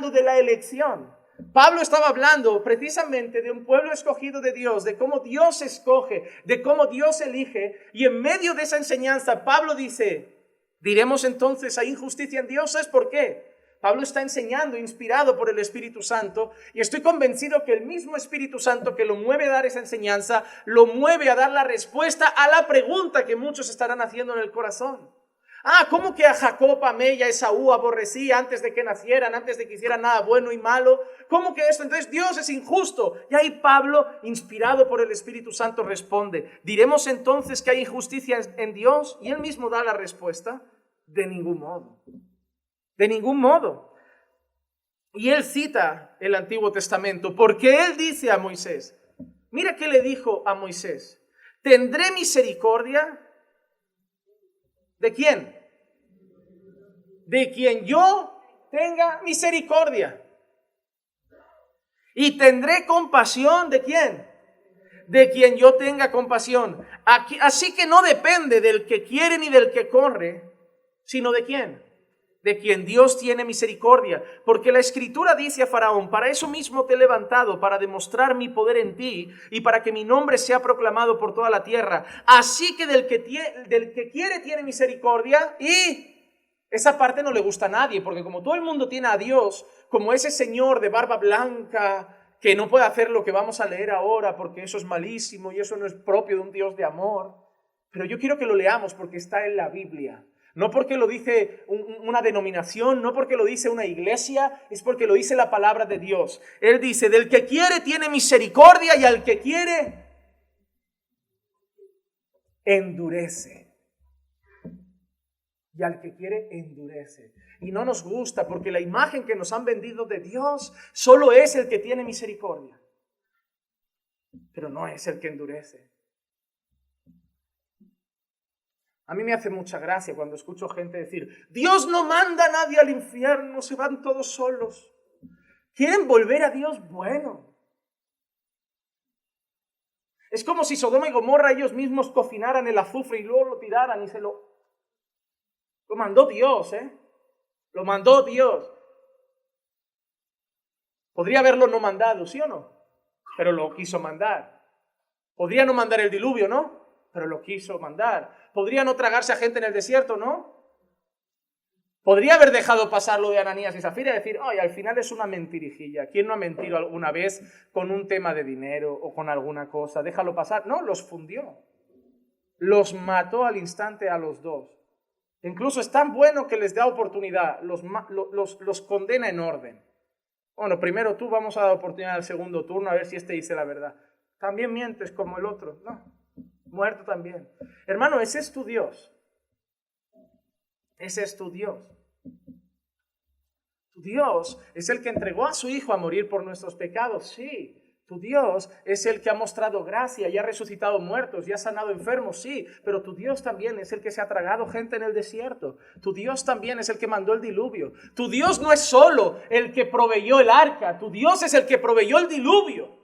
de la elección. Pablo estaba hablando precisamente de un pueblo escogido de Dios, de cómo Dios escoge, de cómo Dios elige. Y en medio de esa enseñanza, Pablo dice, ¿diremos entonces hay injusticia en Dios? ¿Sabes por qué? Pablo está enseñando, inspirado por el Espíritu Santo, y estoy convencido que el mismo Espíritu Santo que lo mueve a dar esa enseñanza, lo mueve a dar la respuesta a la pregunta que muchos estarán haciendo en el corazón. ¿Cómo que a Jacob amé y a Esaú aborrecí antes de que nacieran, antes de que hicieran nada bueno y malo? ¿Cómo que esto? Entonces Dios es injusto. Y ahí Pablo, inspirado por el Espíritu Santo, responde, ¿diremos entonces que hay injusticia en Dios? Y él mismo da la respuesta, de ningún modo. De ningún modo. Y él cita el Antiguo Testamento, porque él dice a Moisés, mira qué le dijo a Moisés, ¿tendré misericordia? ¿De quién? De quien yo tenga misericordia. Y tendré compasión, ¿de quién? De quien yo tenga compasión. Así que no depende del que quiere ni del que corre, sino ¿de quién? De quien Dios tiene misericordia. Porque la Escritura dice a Faraón, para eso mismo te he levantado, para demostrar mi poder en ti y para que mi nombre sea proclamado por toda la tierra. Así que del que quiere tiene misericordia, y esa parte no le gusta a nadie, porque como todo el mundo tiene a Dios, como ese señor de barba blanca que no puede hacer lo que vamos a leer ahora porque eso es malísimo y eso no es propio de un Dios de amor. Pero yo quiero que lo leamos porque está en la Biblia. No porque lo dice una denominación, no porque lo dice una iglesia, es porque lo dice la palabra de Dios. Él dice, del que quiere tiene misericordia y al que quiere endurece. Y al que quiere endurece. Y no nos gusta porque la imagen que nos han vendido de Dios solo es el que tiene misericordia. Pero no es el que endurece. A mí me hace mucha gracia cuando escucho gente decir, Dios no manda a nadie al infierno, se van todos solos. Quieren volver a Dios bueno. Es como si Sodoma y Gomorra ellos mismos cocinaran el azufre y luego lo tiraran y lo mandó Dios, Lo mandó Dios. Podría haberlo no mandado, ¿sí o no? Pero lo quiso mandar. Podría no mandar el diluvio, ¿no? Pero lo quiso mandar. Podría no tragarse a gente en el desierto, ¿no? Podría haber dejado pasar lo de Ananías y Zafira y decir, ay, al final es una mentirijilla. ¿Quién no ha mentido alguna vez con un tema de dinero o con alguna cosa? Déjalo pasar. No, los fundió. Los mató al instante a los dos. Incluso es tan bueno que les da oportunidad. Los condena en orden. Bueno, primero tú vamos a dar oportunidad al segundo turno a ver si este dice la verdad. También mientes como el otro. No. Muerto también. Hermano, ese es tu Dios. Ese es tu Dios. Tu Dios es el que entregó a su Hijo a morir por nuestros pecados, sí. Tu Dios es el que ha mostrado gracia y ha resucitado muertos y ha sanado enfermos, sí. Pero tu Dios también es el que se ha tragado gente en el desierto. Tu Dios también es el que mandó el diluvio. Tu Dios no es solo el que proveyó el arca. Tu Dios es el que proveyó el diluvio.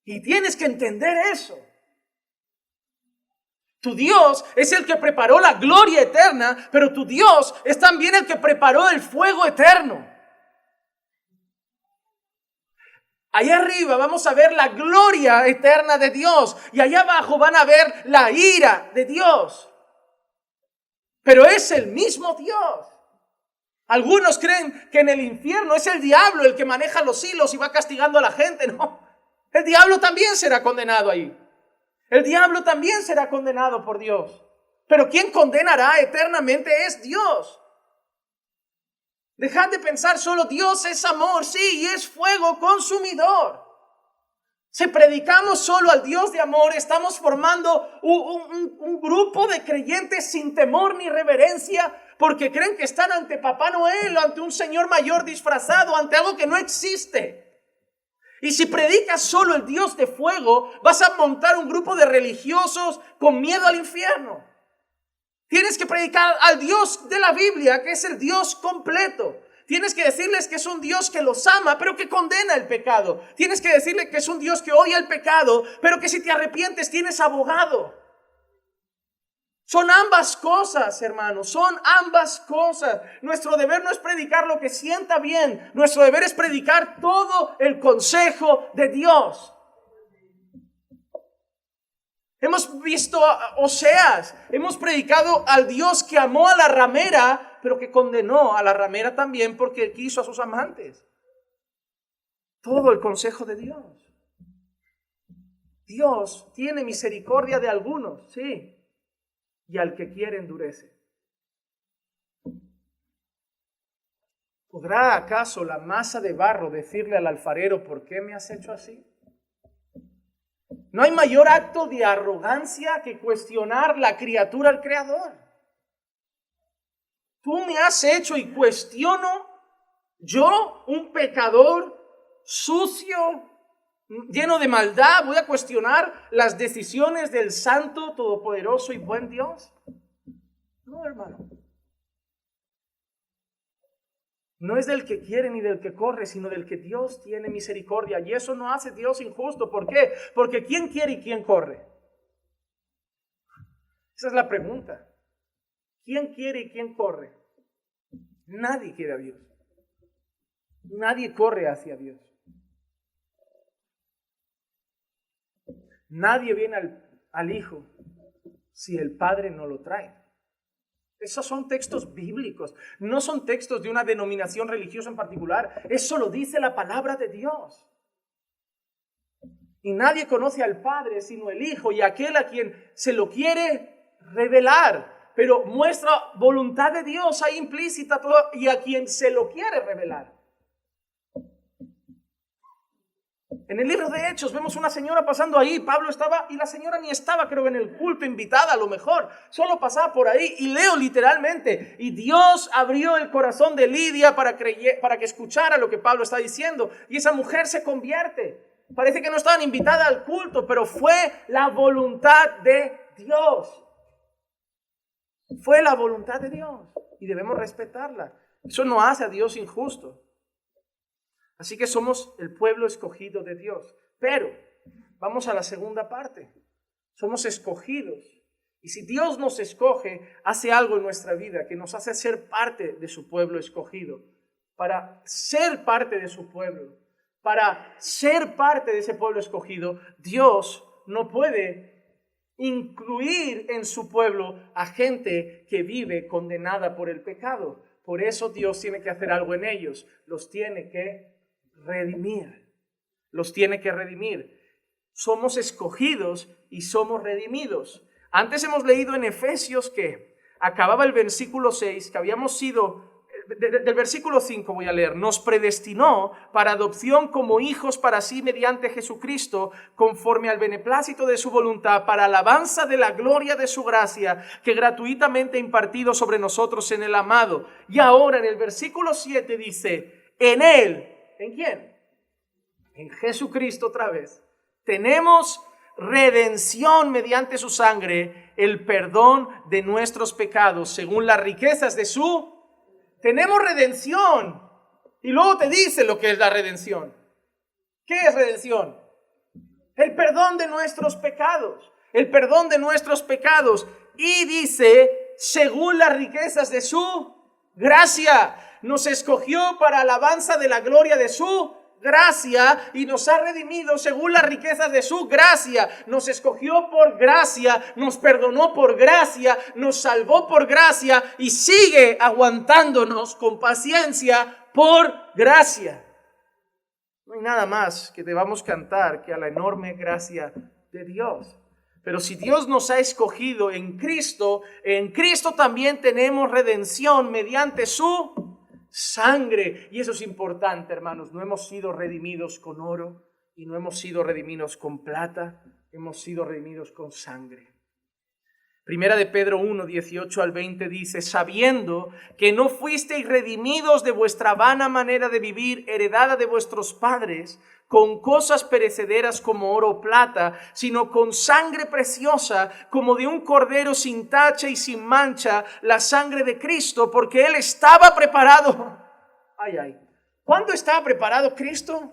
Y tienes que entender eso. Tu Dios es el que preparó la gloria eterna, pero tu Dios es también el que preparó el fuego eterno. Allá arriba vamos a ver la gloria eterna de Dios y allá abajo van a ver la ira de Dios. Pero es el mismo Dios. Algunos creen que en el infierno es el diablo el que maneja los hilos y va castigando a la gente. No. El diablo también será condenado ahí. El diablo también será condenado por Dios. Pero quien condenará eternamente es Dios. Dejad de pensar solo Dios es amor, sí, y es fuego consumidor. Si predicamos solo al Dios de amor, estamos formando un grupo de creyentes sin temor ni reverencia, porque creen que están ante Papá Noel o ante un señor mayor disfrazado, ante algo que no existe. Y si predicas solo el Dios de fuego, vas a montar un grupo de religiosos con miedo al infierno. Tienes que predicar al Dios de la Biblia, que es el Dios completo. Tienes que decirles que es un Dios que los ama, pero que condena el pecado. Tienes que decirles que es un Dios que odia el pecado, pero que si te arrepientes tienes abogado. Son ambas cosas, hermanos, son ambas cosas. Nuestro deber no es predicar lo que sienta bien. Nuestro deber es predicar todo el consejo de Dios. Hemos visto a Oseas, hemos predicado al Dios que amó a la ramera, pero que condenó a la ramera también porque quiso a sus amantes. Todo el consejo de Dios. Dios tiene misericordia de algunos, sí. Y al que quiere endurece. ¿Podrá acaso la masa de barro decirle al alfarero, ¿por qué me has hecho así? No hay mayor acto de arrogancia que cuestionar la criatura al Creador. Tú me has hecho y cuestiono, yo, un pecador sucio, lleno de maldad, voy a cuestionar las decisiones del Santo, Todopoderoso y buen Dios. No, hermano. No es del que quiere ni del que corre, sino del que Dios tiene misericordia. Y eso no hace Dios injusto. ¿Por qué? Porque ¿quién quiere y quién corre? Esa es la pregunta. ¿Quién quiere y quién corre? Nadie quiere a Dios. Nadie corre hacia Dios. Nadie viene al Hijo si el Padre no lo trae. Esos son textos bíblicos, no son textos de una denominación religiosa en particular. Eso lo dice la palabra de Dios. Y nadie conoce al Padre sino el Hijo y aquel a quien se lo quiere revelar. Pero muestra voluntad de Dios ahí implícita todo, y a quien se lo quiere revelar. En el libro de Hechos vemos una señora pasando ahí. Pablo estaba y la señora ni estaba, creo, en el culto, invitada a lo mejor. Solo pasaba por ahí y leo literalmente. Y Dios abrió el corazón de Lidia para que escuchara lo que Pablo está diciendo. Y esa mujer se convierte. Parece que no estaban invitadas al culto, pero fue la voluntad de Dios. Fue la voluntad de Dios y debemos respetarla. Eso no hace a Dios injusto. Así que somos el pueblo escogido de Dios. Pero vamos a la segunda parte. Somos escogidos. Y si Dios nos escoge, hace algo en nuestra vida que nos hace ser parte de su pueblo escogido. Para ser parte de su pueblo, para ser parte de ese pueblo escogido, Dios no puede incluir en su pueblo a gente que vive condenada por el pecado. Por eso Dios tiene que hacer algo en ellos. Los tiene que redimir. Los tiene que redimir. Somos escogidos y somos redimidos. Antes hemos leído en Efesios que acababa el versículo 6, que habíamos sido, del versículo 5 voy a leer, nos predestinó para adopción como hijos para sí mediante Jesucristo, conforme al beneplácito de su voluntad, para alabanza de la gloria de su gracia, que gratuitamente ha impartido sobre nosotros en el amado. Y ahora en el versículo 7 dice, en él, ¿en quién? En Jesucristo otra vez. Tenemos redención mediante su sangre, el perdón de nuestros pecados, según las riquezas de su... Tenemos redención. Y luego te dice lo que es la redención. ¿Qué es redención? El perdón de nuestros pecados. El perdón de nuestros pecados. Y dice, según las riquezas de su gracia. Nos escogió para alabanza de la gloria de su gracia y nos ha redimido según las riquezas de su gracia. Nos escogió por gracia, nos perdonó por gracia, nos salvó por gracia y sigue aguantándonos con paciencia por gracia. No hay nada más que debamos cantar que a la enorme gracia de Dios. Pero si Dios nos ha escogido en Cristo también tenemos redención mediante su sangre. Y eso es importante, hermanos. No hemos sido redimidos con oro y no hemos sido redimidos con plata. Hemos sido redimidos con sangre. Primera de Pedro 1, 18 al 20 dice, sabiendo que no fuisteis redimidos de vuestra vana manera de vivir, heredada de vuestros padres, con cosas perecederas como oro o plata, sino con sangre preciosa, como de un cordero sin tacha y sin mancha, la sangre de Cristo, porque Él estaba preparado. ¿Cuándo estaba preparado Cristo?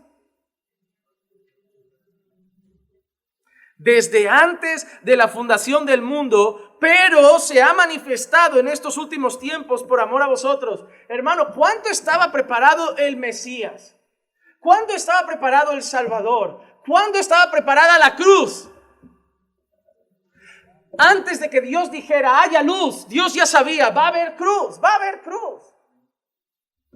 Desde antes de la fundación del mundo, pero se ha manifestado en estos últimos tiempos por amor a vosotros. Hermano, ¿cuánto estaba preparado el Mesías? ¿Cuándo estaba preparado el Salvador? ¿Cuándo estaba preparada la cruz? Antes de que Dios dijera, haya luz, Dios ya sabía, va a haber cruz, va a haber cruz.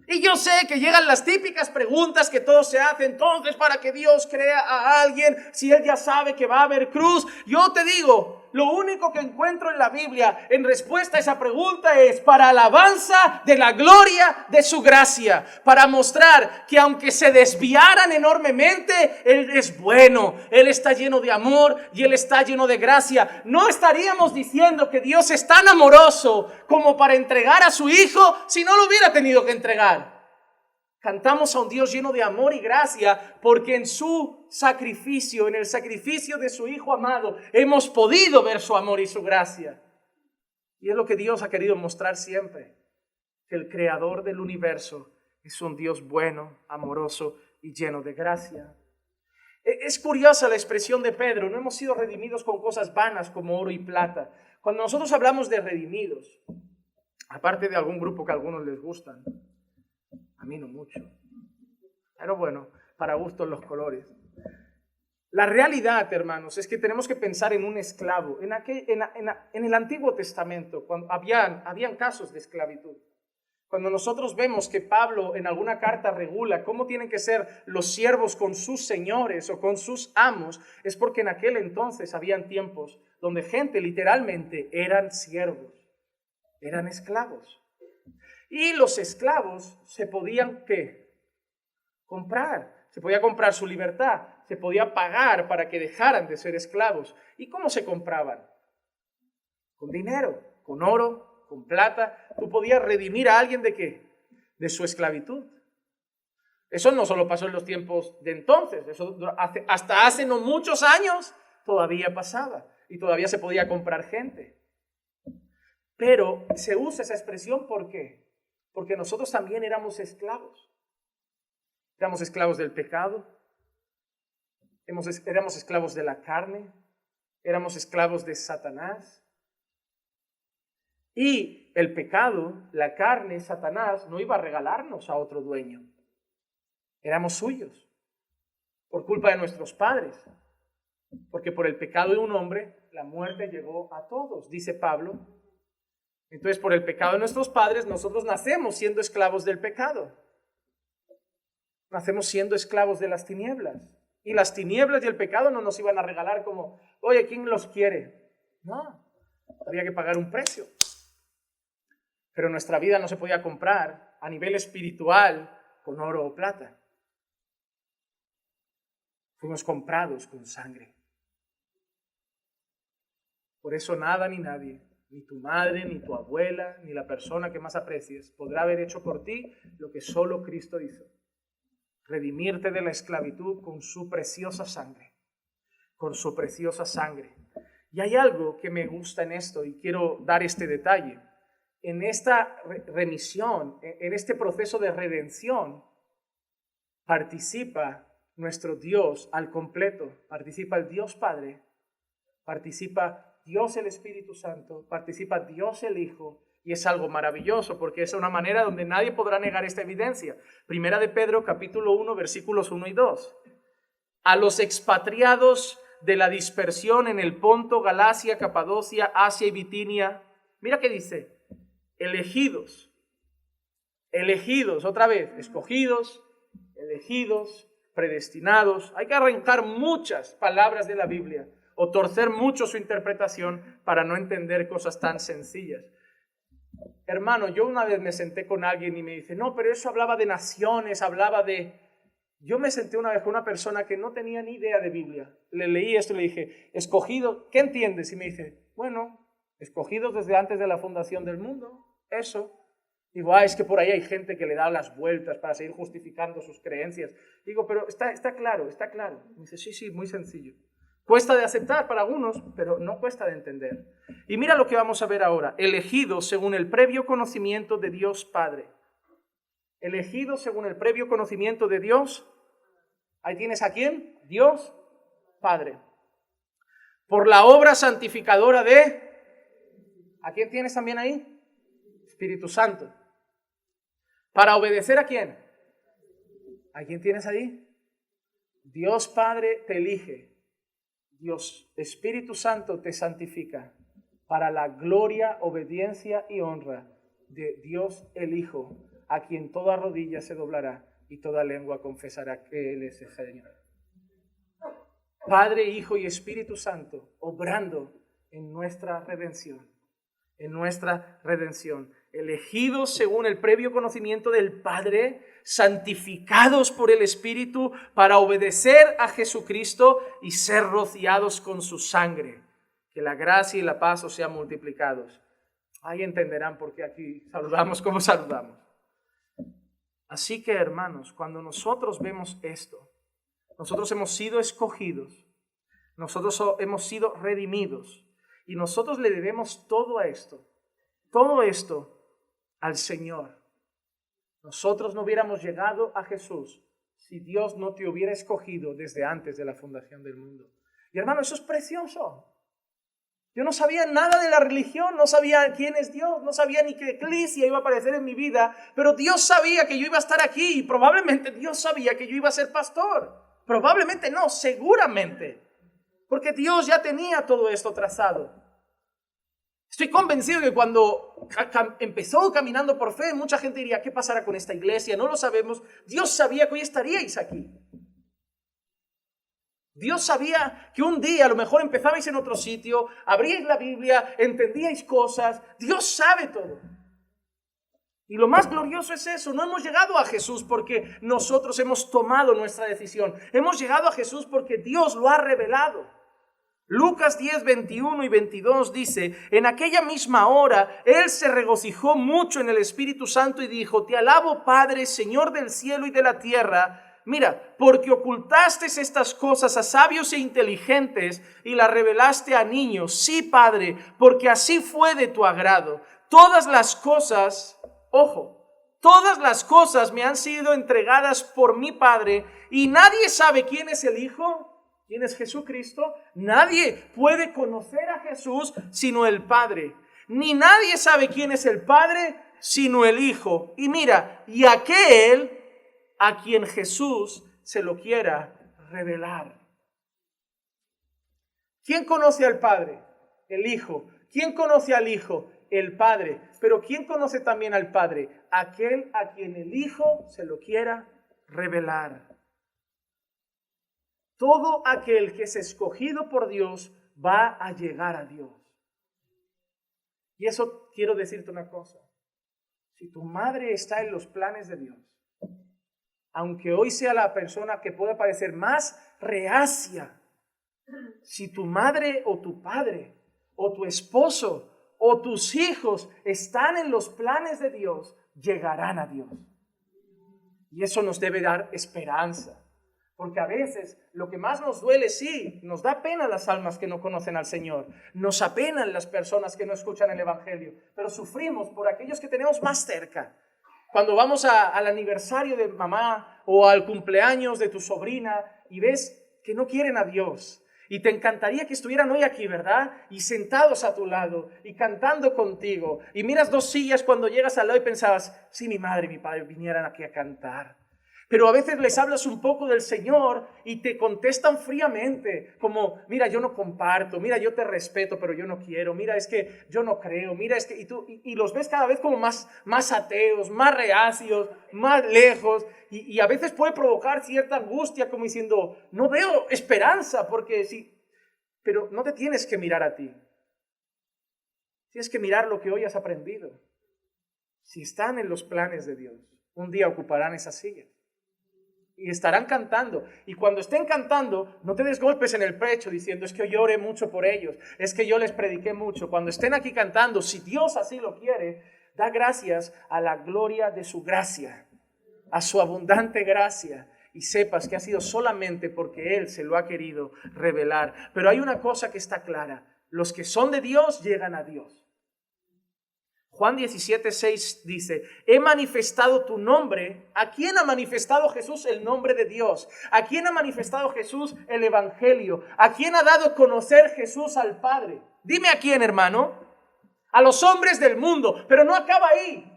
Y yo sé que llegan las típicas preguntas que todos se hacen. Entonces, ¿para que Dios crea a alguien si Él ya sabe que va a haber cruz? Yo te digo, lo único que encuentro en la Biblia en respuesta a esa pregunta es para alabanza de la gloria de su gracia. Para mostrar que aunque se desviaran enormemente, Él es bueno. Él está lleno de amor y Él está lleno de gracia. No estaríamos diciendo que Dios es tan amoroso como para entregar a su Hijo si no lo hubiera tenido que entregar. Cantamos a un Dios lleno de amor y gracia porque en su sacrificio, en el sacrificio de su Hijo amado, hemos podido ver su amor y su gracia. Y es lo que Dios ha querido mostrar siempre, que el creador del universo es un Dios bueno, amoroso y lleno de gracia. Es curiosa la expresión de Pedro, no hemos sido redimidos con cosas vanas como oro y plata. Cuando nosotros hablamos de redimidos, aparte de algún grupo que a algunos les gustan, a mí no mucho, pero bueno, para gustos los colores. La realidad, hermanos, es que tenemos que pensar en un esclavo. En el Antiguo Testamento, cuando habían casos de esclavitud. Cuando nosotros vemos que Pablo en alguna carta regula cómo tienen que ser los siervos con sus señores o con sus amos, es porque en aquel entonces habían tiempos donde gente literalmente eran siervos, eran esclavos. Y los esclavos se podían, ¿qué? Comprar. Se podía comprar su libertad, se podía pagar para que dejaran de ser esclavos. ¿Y cómo se compraban? Con dinero, con oro, con plata. Tú podías redimir a alguien ¿de qué? De su esclavitud. Eso no solo pasó en los tiempos de entonces, eso hasta hace no muchos años todavía pasaba y todavía se podía comprar gente. Pero se usa esa expresión ¿por qué? Porque nosotros también éramos esclavos. Éramos esclavos del pecado, éramos esclavos de la carne, éramos esclavos de Satanás. Y el pecado, la carne, Satanás, no iba a regalarnos a otro dueño. Éramos suyos, por culpa de nuestros padres. Porque por el pecado de un hombre, la muerte llegó a todos, dice Pablo. Entonces, por el pecado de nuestros padres, nosotros nacemos siendo esclavos del pecado. Nacemos siendo esclavos de las tinieblas. Y las tinieblas y el pecado no nos iban a regalar como, oye, ¿quién los quiere? No, había que pagar un precio. Pero nuestra vida no se podía comprar a nivel espiritual con oro o plata. Fuimos comprados con sangre. Por eso nada ni nadie, ni tu madre, ni tu abuela, ni la persona que más aprecies, podrá haber hecho por ti lo que solo Cristo hizo. Redimirte de la esclavitud con su preciosa sangre. Con su preciosa sangre. Y hay algo que me gusta en esto y quiero dar este detalle. En esta remisión, en este proceso de redención, participa nuestro Dios al completo. Participa el Dios Padre, participa Dios el Espíritu Santo, participa Dios el Hijo. Y es algo maravilloso porque es una manera donde nadie podrá negar esta evidencia. Primera de Pedro, capítulo 1, versículos 1 y 2. A los expatriados de la dispersión en el Ponto, Galacia, Capadocia, Asia y Bitinia. Mira qué dice. Elegidos. Elegidos, otra vez. Escogidos, elegidos, predestinados. Hay que arrancar muchas palabras de la Biblia o torcer mucho su interpretación para no entender cosas tan sencillas. Hermano, yo una vez me senté con alguien y me dice, no, pero eso hablaba de naciones, hablaba de... Yo me senté una vez con una persona que no tenía ni idea de Biblia. Le leí esto y le dije, escogido, ¿qué entiendes? Y me dice, bueno, escogidos desde antes de la fundación del mundo, eso. Digo, es que por ahí hay gente que le da las vueltas para seguir justificando sus creencias. Digo, pero está claro, está claro. Me dice, sí, muy sencillo. Cuesta de aceptar para algunos, pero no cuesta de entender. Y mira lo que vamos a ver ahora. Elegidos según el previo conocimiento de Dios Padre. Elegidos según el previo conocimiento de Dios. Ahí tienes a quién. Dios Padre. Por la obra santificadora de... ¿A quién tienes también ahí? Espíritu Santo. ¿Para obedecer a quién? ¿A quién tienes ahí? Dios Padre te elige. Dios, Espíritu Santo te santifica para la gloria, obediencia y honra de Dios el Hijo, a quien toda rodilla se doblará y toda lengua confesará que Él es el Señor. Padre, Hijo y Espíritu Santo, obrando en nuestra redención, elegidos según el previo conocimiento del Padre, santificados por el Espíritu para obedecer a Jesucristo y ser rociados con su sangre. Que la gracia y la paz os sean multiplicados. Ahí entenderán por qué aquí saludamos como saludamos. Así que, hermanos, cuando nosotros vemos esto, nosotros hemos sido escogidos, nosotros hemos sido redimidos y nosotros le debemos todo esto al Señor. Nosotros no hubiéramos llegado a Jesús si Dios no te hubiera escogido desde antes de la fundación del mundo. Y hermano, eso es precioso. Yo no sabía nada de la religión, no sabía quién es Dios, no sabía ni qué iglesia iba a aparecer en mi vida, pero Dios sabía que yo iba a estar aquí y probablemente Dios sabía que yo iba a ser pastor. Probablemente no, seguramente, porque Dios ya tenía todo esto trazado. Estoy convencido que cuando empezó caminando por fe, mucha gente diría, ¿qué pasará con esta iglesia? No lo sabemos. Dios sabía que hoy estaríais aquí. Dios sabía que un día a lo mejor empezabais en otro sitio, abríais la Biblia, entendíais cosas. Dios sabe todo. Y lo más glorioso es eso, no hemos llegado a Jesús porque nosotros hemos tomado nuestra decisión. Hemos llegado a Jesús porque Dios lo ha revelado. Lucas 10, 21 y 22 dice, en aquella misma hora, Él se regocijó mucho en el Espíritu Santo y dijo, te alabo, Padre, Señor del cielo y de la tierra, mira, porque ocultaste estas cosas a sabios e inteligentes y las revelaste a niños. Sí, Padre, porque así fue de tu agrado. Todas las cosas, ojo, todas las cosas me han sido entregadas por mi Padre y nadie sabe quién es el Hijo. ¿Quién es Jesucristo? Nadie puede conocer a Jesús sino el Padre. Ni nadie sabe quién es el Padre sino el Hijo. Y mira, y aquel a quien Jesús se lo quiera revelar. ¿Quién conoce al Padre? El Hijo. ¿Quién conoce al Hijo? El Padre. Pero ¿quién conoce también al Padre? Aquel a quien el Hijo se lo quiera revelar. Todo aquel que es escogido por Dios va a llegar a Dios. Y eso quiero decirte una cosa. Si tu madre está en los planes de Dios, aunque hoy sea la persona que pueda parecer más reacia, si tu madre o tu padre o tu esposo o tus hijos están en los planes de Dios, llegarán a Dios. Y eso nos debe dar esperanza. Porque a veces lo que más nos duele, sí, nos da pena las almas que no conocen al Señor. Nos apenan las personas que no escuchan el Evangelio. Pero sufrimos por aquellos que tenemos más cerca. Cuando vamos al aniversario de mamá o al cumpleaños de tu sobrina y ves que no quieren a Dios. Y te encantaría que estuvieran hoy aquí, ¿verdad? Y sentados a tu lado y cantando contigo. Y miras dos sillas cuando llegas al lado y pensabas, sí, mi madre y mi padre vinieran aquí a cantar. Pero a veces les hablas un poco del Señor y te contestan fríamente, como, mira, yo no comparto, mira, yo te respeto, pero yo no quiero, mira, es que yo no creo, mira, es que, y los ves cada vez como más ateos, más reacios, más lejos, y a veces puede provocar cierta angustia, como diciendo, no veo esperanza, porque sí, pero no te tienes que mirar a ti, tienes que mirar lo que hoy has aprendido. Si están en los planes de Dios, un día ocuparán esa silla. Y estarán cantando. Y cuando estén cantando, no te des golpes en el pecho diciendo, es que yo oré mucho por ellos, es que yo les prediqué mucho. Cuando estén aquí cantando, si Dios así lo quiere, da gracias a la gloria de su gracia, a su abundante gracia. Y sepas que ha sido solamente porque Él se lo ha querido revelar. Pero hay una cosa que está clara. Los que son de Dios llegan a Dios. Juan 17:6 dice, he manifestado tu nombre. ¿A quién ha manifestado Jesús el nombre de Dios? ¿A quién ha manifestado Jesús el Evangelio? ¿A quién ha dado a conocer Jesús al Padre? Dime a quién, hermano. A los hombres del mundo. Pero no acaba ahí.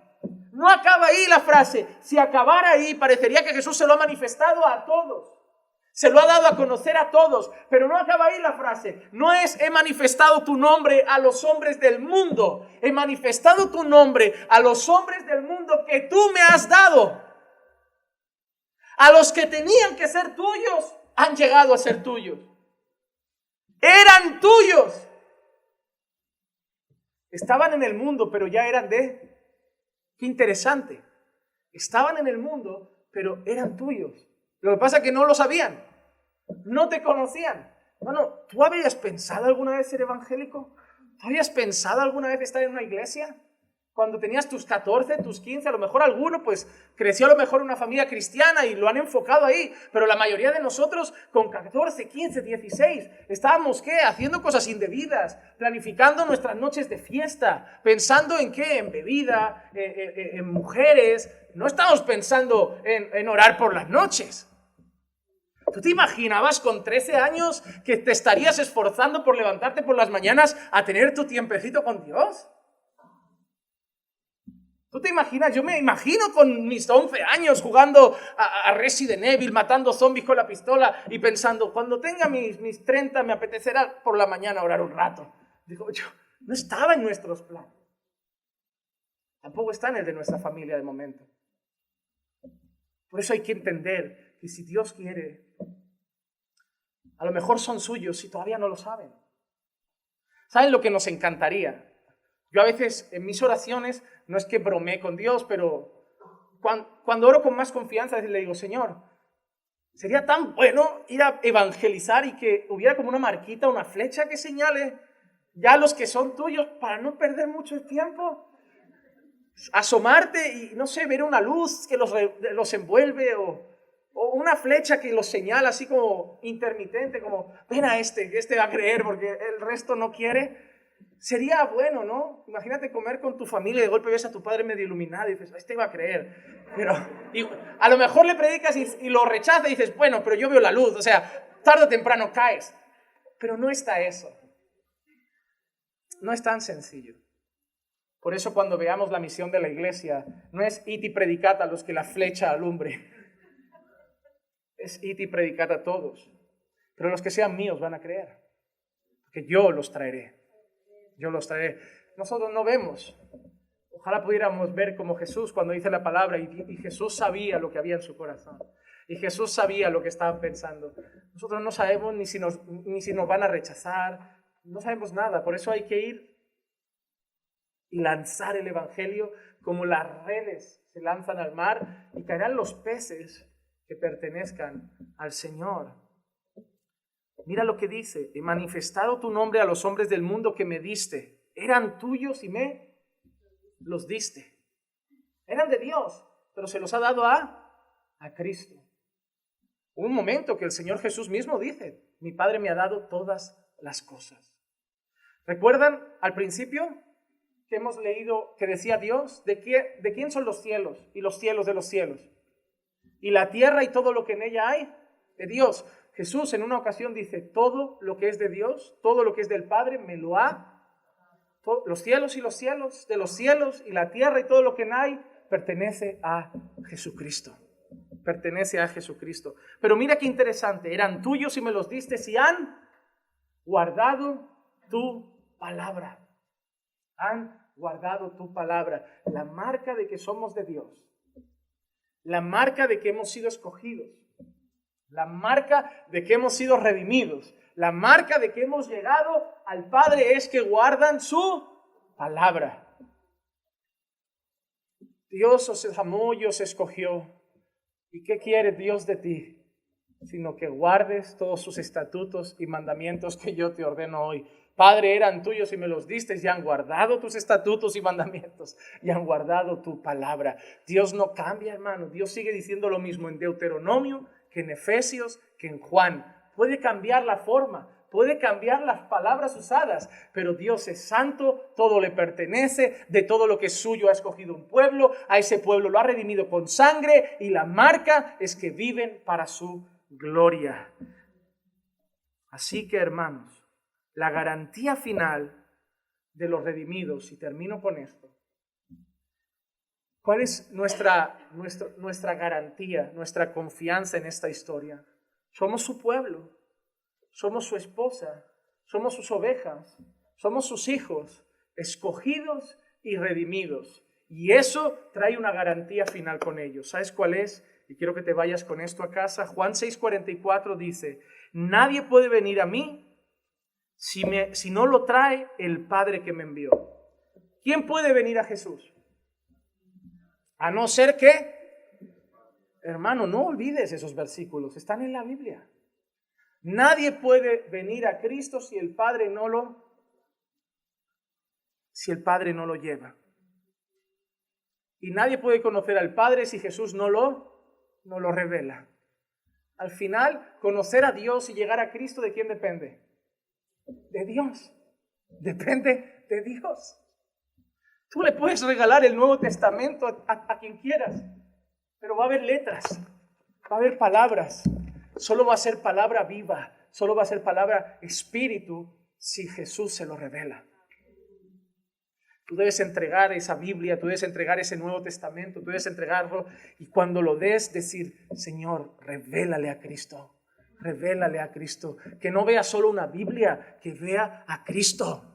No acaba ahí la frase. Si acabara ahí, parecería que Jesús se lo ha manifestado a todos. Se lo ha dado a conocer a todos, pero no acaba ahí la frase. No es he manifestado tu nombre a los hombres del mundo. He manifestado tu nombre a los hombres del mundo que tú me has dado. A los que tenían que ser tuyos, han llegado a ser tuyos. Eran tuyos. Estaban en el mundo, pero ya eran de... Qué interesante. Estaban en el mundo, pero eran tuyos. Lo que pasa es que no lo sabían, no te conocían. Bueno, ¿tú habías pensado alguna vez ser evangélico? ¿Tú habías pensado alguna vez estar en una iglesia? Cuando tenías tus 14, tus 15, a lo mejor alguno pues creció a lo mejor en una familia cristiana y lo han enfocado ahí. Pero la mayoría de nosotros con 14, 15, 16 estábamos ¿qué? Haciendo cosas indebidas, planificando nuestras noches de fiesta, pensando en qué, en bebida, en mujeres. No estábamos pensando en orar por las noches. ¿Tú te imaginabas con 13 años que te estarías esforzando por levantarte por las mañanas a tener tu tiempecito con Dios? ¿Tú te imaginas? Yo me imagino con mis 11 años jugando a Resident Evil, matando zombies con la pistola y pensando, cuando tenga mis 30 me apetecerá por la mañana orar un rato. Digo, No estaba en nuestros planes. Tampoco está en el de nuestra familia de momento. Por eso hay que entender que si Dios quiere, a lo mejor son suyos y todavía no lo saben. ¿Saben lo que nos encantaría? Yo a veces en mis oraciones, no es que bromee con Dios, pero cuando oro con más confianza le digo, Señor, sería tan bueno ir a evangelizar y que hubiera como una marquita, una flecha que señale ya los que son tuyos para no perder mucho tiempo. Asomarte y, no sé, ver una luz que los envuelve o una flecha que los señala así como intermitente, como ven a este va a creer porque el resto no quiere. Sería bueno, ¿no? Imagínate comer con tu familia y de golpe ves a tu padre medio iluminado y dices, este va a creer. Pero a lo mejor le predicas y lo rechaza y dices, bueno, pero yo veo la luz, o sea, tarde o temprano caes. Pero no está eso. No es tan sencillo. Por eso cuando veamos la misión de la iglesia, no es id y predicad a los que la flecha alumbre. Es id y predicad a todos. Pero los que sean míos van a creer. Porque yo los traeré. Yo los traeré. Nosotros no vemos. Ojalá pudiéramos ver como Jesús cuando dice la palabra y Jesús sabía lo que había en su corazón. Y Jesús sabía lo que estaban pensando. Nosotros no sabemos ni si nos van a rechazar. No sabemos nada. Por eso hay que ir y lanzar el evangelio como las redes se lanzan al mar y caerán los peces que pertenezcan al Señor. Mira lo que dice, he manifestado tu nombre a los hombres del mundo que me diste. Eran tuyos y me los diste. Eran de Dios, pero se los ha dado a Cristo. Un momento que el Señor Jesús mismo dice, mi Padre me ha dado todas las cosas. ¿Recuerdan al principio que hemos leído que decía Dios, ¿de quién son los cielos y los cielos de los cielos? Y la tierra y todo lo que en ella hay, de Dios. Jesús en una ocasión dice, todo lo que es de Dios, todo lo que es del Padre, me lo ha. Los cielos y los cielos, de los cielos y la tierra y todo lo que en hay, pertenece a Jesucristo. Pertenece a Jesucristo. Pero mira qué interesante, eran tuyos y me los diste y han guardado tu palabra. Han guardado tu palabra. La marca de que somos de Dios. La marca de que hemos sido escogidos. La marca de que hemos sido redimidos. La marca de que hemos llegado al Padre es que guardan su palabra. Dios os amó y os escogió. ¿Y qué quiere Dios de ti? Sino que guardes todos sus estatutos y mandamientos que yo te ordeno hoy. Padre, eran tuyos y me los diste y han guardado tus estatutos y mandamientos y han guardado tu palabra. Dios no cambia, hermano. Dios sigue diciendo lo mismo en Deuteronomio que en Efesios, que en Juan. Puede cambiar la forma, puede cambiar las palabras usadas, pero Dios es santo, todo le pertenece, de todo lo que es suyo ha escogido un pueblo, a ese pueblo lo ha redimido con sangre y la marca es que viven para su gloria. Así que, hermanos, la garantía final de los redimidos, y termino con esto. ¿Cuál es nuestra garantía, nuestra confianza en esta historia? Somos su pueblo, somos su esposa, somos sus ovejas, somos sus hijos, escogidos y redimidos. Y eso trae una garantía final con ellos. ¿Sabes cuál es? Y quiero que te vayas con esto a casa. Juan 6:44 dice, nadie puede venir a mí si no lo trae el Padre que me envió. ¿Quién puede venir a Jesús? A no ser que, hermano, no olvides esos versículos, están en la Biblia. Nadie puede venir a Cristo si el Padre no lo lleva. Y nadie puede conocer al Padre si Jesús no lo revela. Al final, conocer a Dios y llegar a Cristo, ¿de quién depende? De Dios. Depende de Dios. Tú le puedes regalar el Nuevo Testamento a quien quieras, pero va a haber letras, va a haber palabras. Solo va a ser palabra viva, solo va a ser palabra espíritu si Jesús se lo revela. Tú debes entregar esa Biblia, tú debes entregar ese Nuevo Testamento, tú debes entregarlo y cuando lo des decir, Señor, revélale a Cristo. Revélale a Cristo, que no vea solo una Biblia, que vea a Cristo.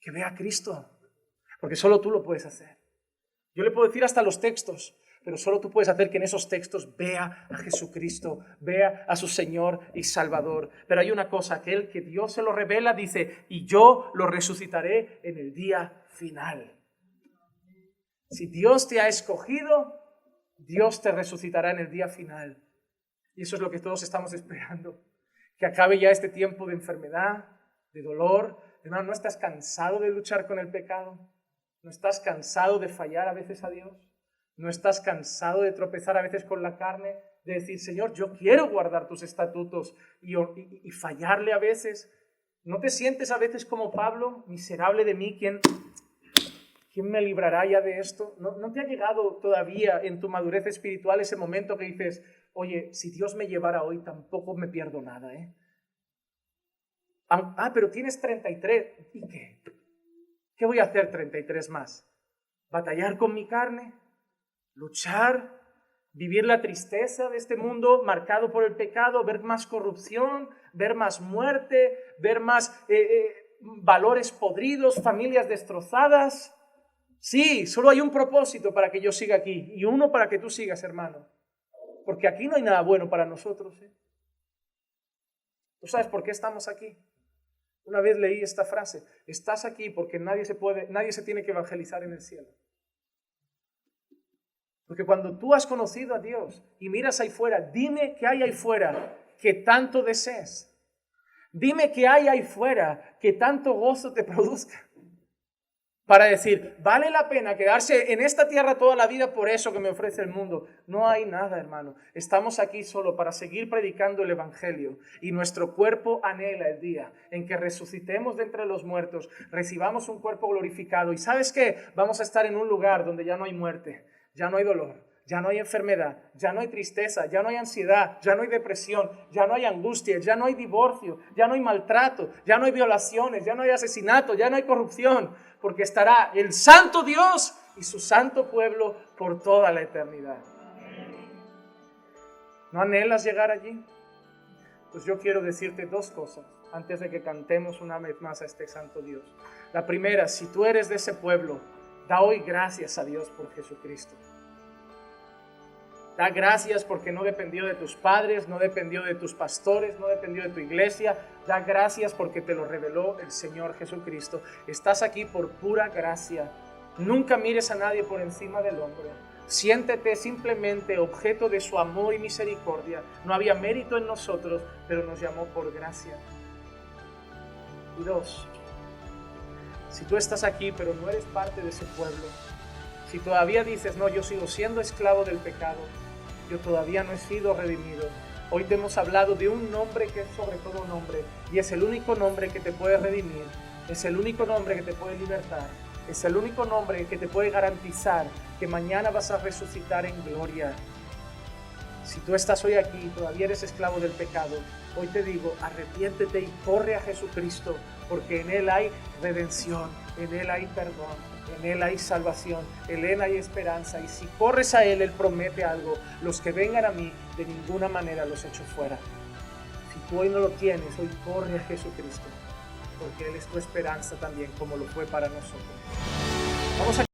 que vea a Cristo, porque solo tú lo puedes hacer. Yo le puedo decir hasta los textos, pero solo tú puedes hacer que en esos textos vea a Jesucristo, vea a su Señor y Salvador. Pero hay una cosa, aquel que Dios se lo revela, dice, y yo lo resucitaré en el día final. Si Dios te ha escogido, Dios te resucitará en el día final. Y eso es lo que todos estamos esperando. Que acabe ya este tiempo de enfermedad, de dolor. Hermano, ¿no estás cansado de luchar con el pecado? ¿No estás cansado de fallar a veces a Dios? ¿No estás cansado de tropezar a veces con la carne? De decir, Señor, yo quiero guardar tus estatutos y fallarle a veces. ¿No te sientes a veces como Pablo? Miserable de mí, ¿quién me librará ya de esto? ¿No te ha llegado todavía en tu madurez espiritual ese momento que dices, oye, si Dios me llevara hoy tampoco me pierdo nada, ¿eh? Pero tienes 33. ¿Y qué? ¿Qué voy a hacer 33 más? ¿Batallar con mi carne? ¿Luchar? ¿Vivir la tristeza de este mundo marcado por el pecado? ¿Ver más corrupción? ¿Ver más muerte? ¿Ver más valores podridos? ¿Familias destrozadas? Sí, solo hay un propósito para que yo siga aquí y uno para que tú sigas, hermano. Porque aquí no hay nada bueno para nosotros, ¿eh? ¿Tú sabes por qué estamos aquí? Una vez leí esta frase, estás aquí porque nadie se tiene que evangelizar en el cielo. Porque cuando tú has conocido a Dios y miras ahí fuera, dime qué hay ahí fuera que tanto desees. Dime qué hay ahí fuera que tanto gozo te produzca. Para decir, vale la pena quedarse en esta tierra toda la vida por eso que me ofrece el mundo. No hay nada, hermano. Estamos aquí solo para seguir predicando el Evangelio. Y nuestro cuerpo anhela el día en que resucitemos de entre los muertos, recibamos un cuerpo glorificado. ¿Y sabes qué? Vamos a estar en un lugar donde ya no hay muerte, ya no hay dolor, ya no hay enfermedad, ya no hay tristeza, ya no hay ansiedad, ya no hay depresión, ya no hay angustia, ya no hay divorcio, ya no hay maltrato, ya no hay violaciones, ya no hay asesinato, ya no hay corrupción, porque estará el santo Dios y su santo pueblo por toda la eternidad. ¿No anhelas llegar allí? Pues yo quiero decirte dos cosas antes de que cantemos una vez más a este santo Dios. La primera, si tú eres de ese pueblo, da hoy gracias a Dios por Jesucristo. Da gracias porque no dependió de tus padres, no dependió de tus pastores, no dependió de tu iglesia. Da gracias porque te lo reveló el Señor Jesucristo. Estás aquí por pura gracia. Nunca mires a nadie por encima del hombre. Siéntete simplemente objeto de su amor y misericordia. No había mérito en nosotros, pero nos llamó por gracia. Y dos, si tú estás aquí pero no eres parte de ese pueblo, si todavía dices, no, yo sigo siendo esclavo del pecado, yo todavía no he sido redimido, hoy te hemos hablado de un nombre que es sobre todo nombre, y es el único nombre que te puede redimir, es el único nombre que te puede libertar, es el único nombre que te puede garantizar que mañana vas a resucitar en gloria. Si tú estás hoy aquí y todavía eres esclavo del pecado, hoy te digo, arrepiéntete y corre a Jesucristo, porque en Él hay redención, en Él hay perdón, en Él hay salvación, en Él hay esperanza. Y si corres a Él, Él promete algo: los que vengan a mí, de ninguna manera los echo fuera. Si tú hoy no lo tienes, hoy corre a Jesucristo, porque Él es tu esperanza también, como lo fue para nosotros. Vamos a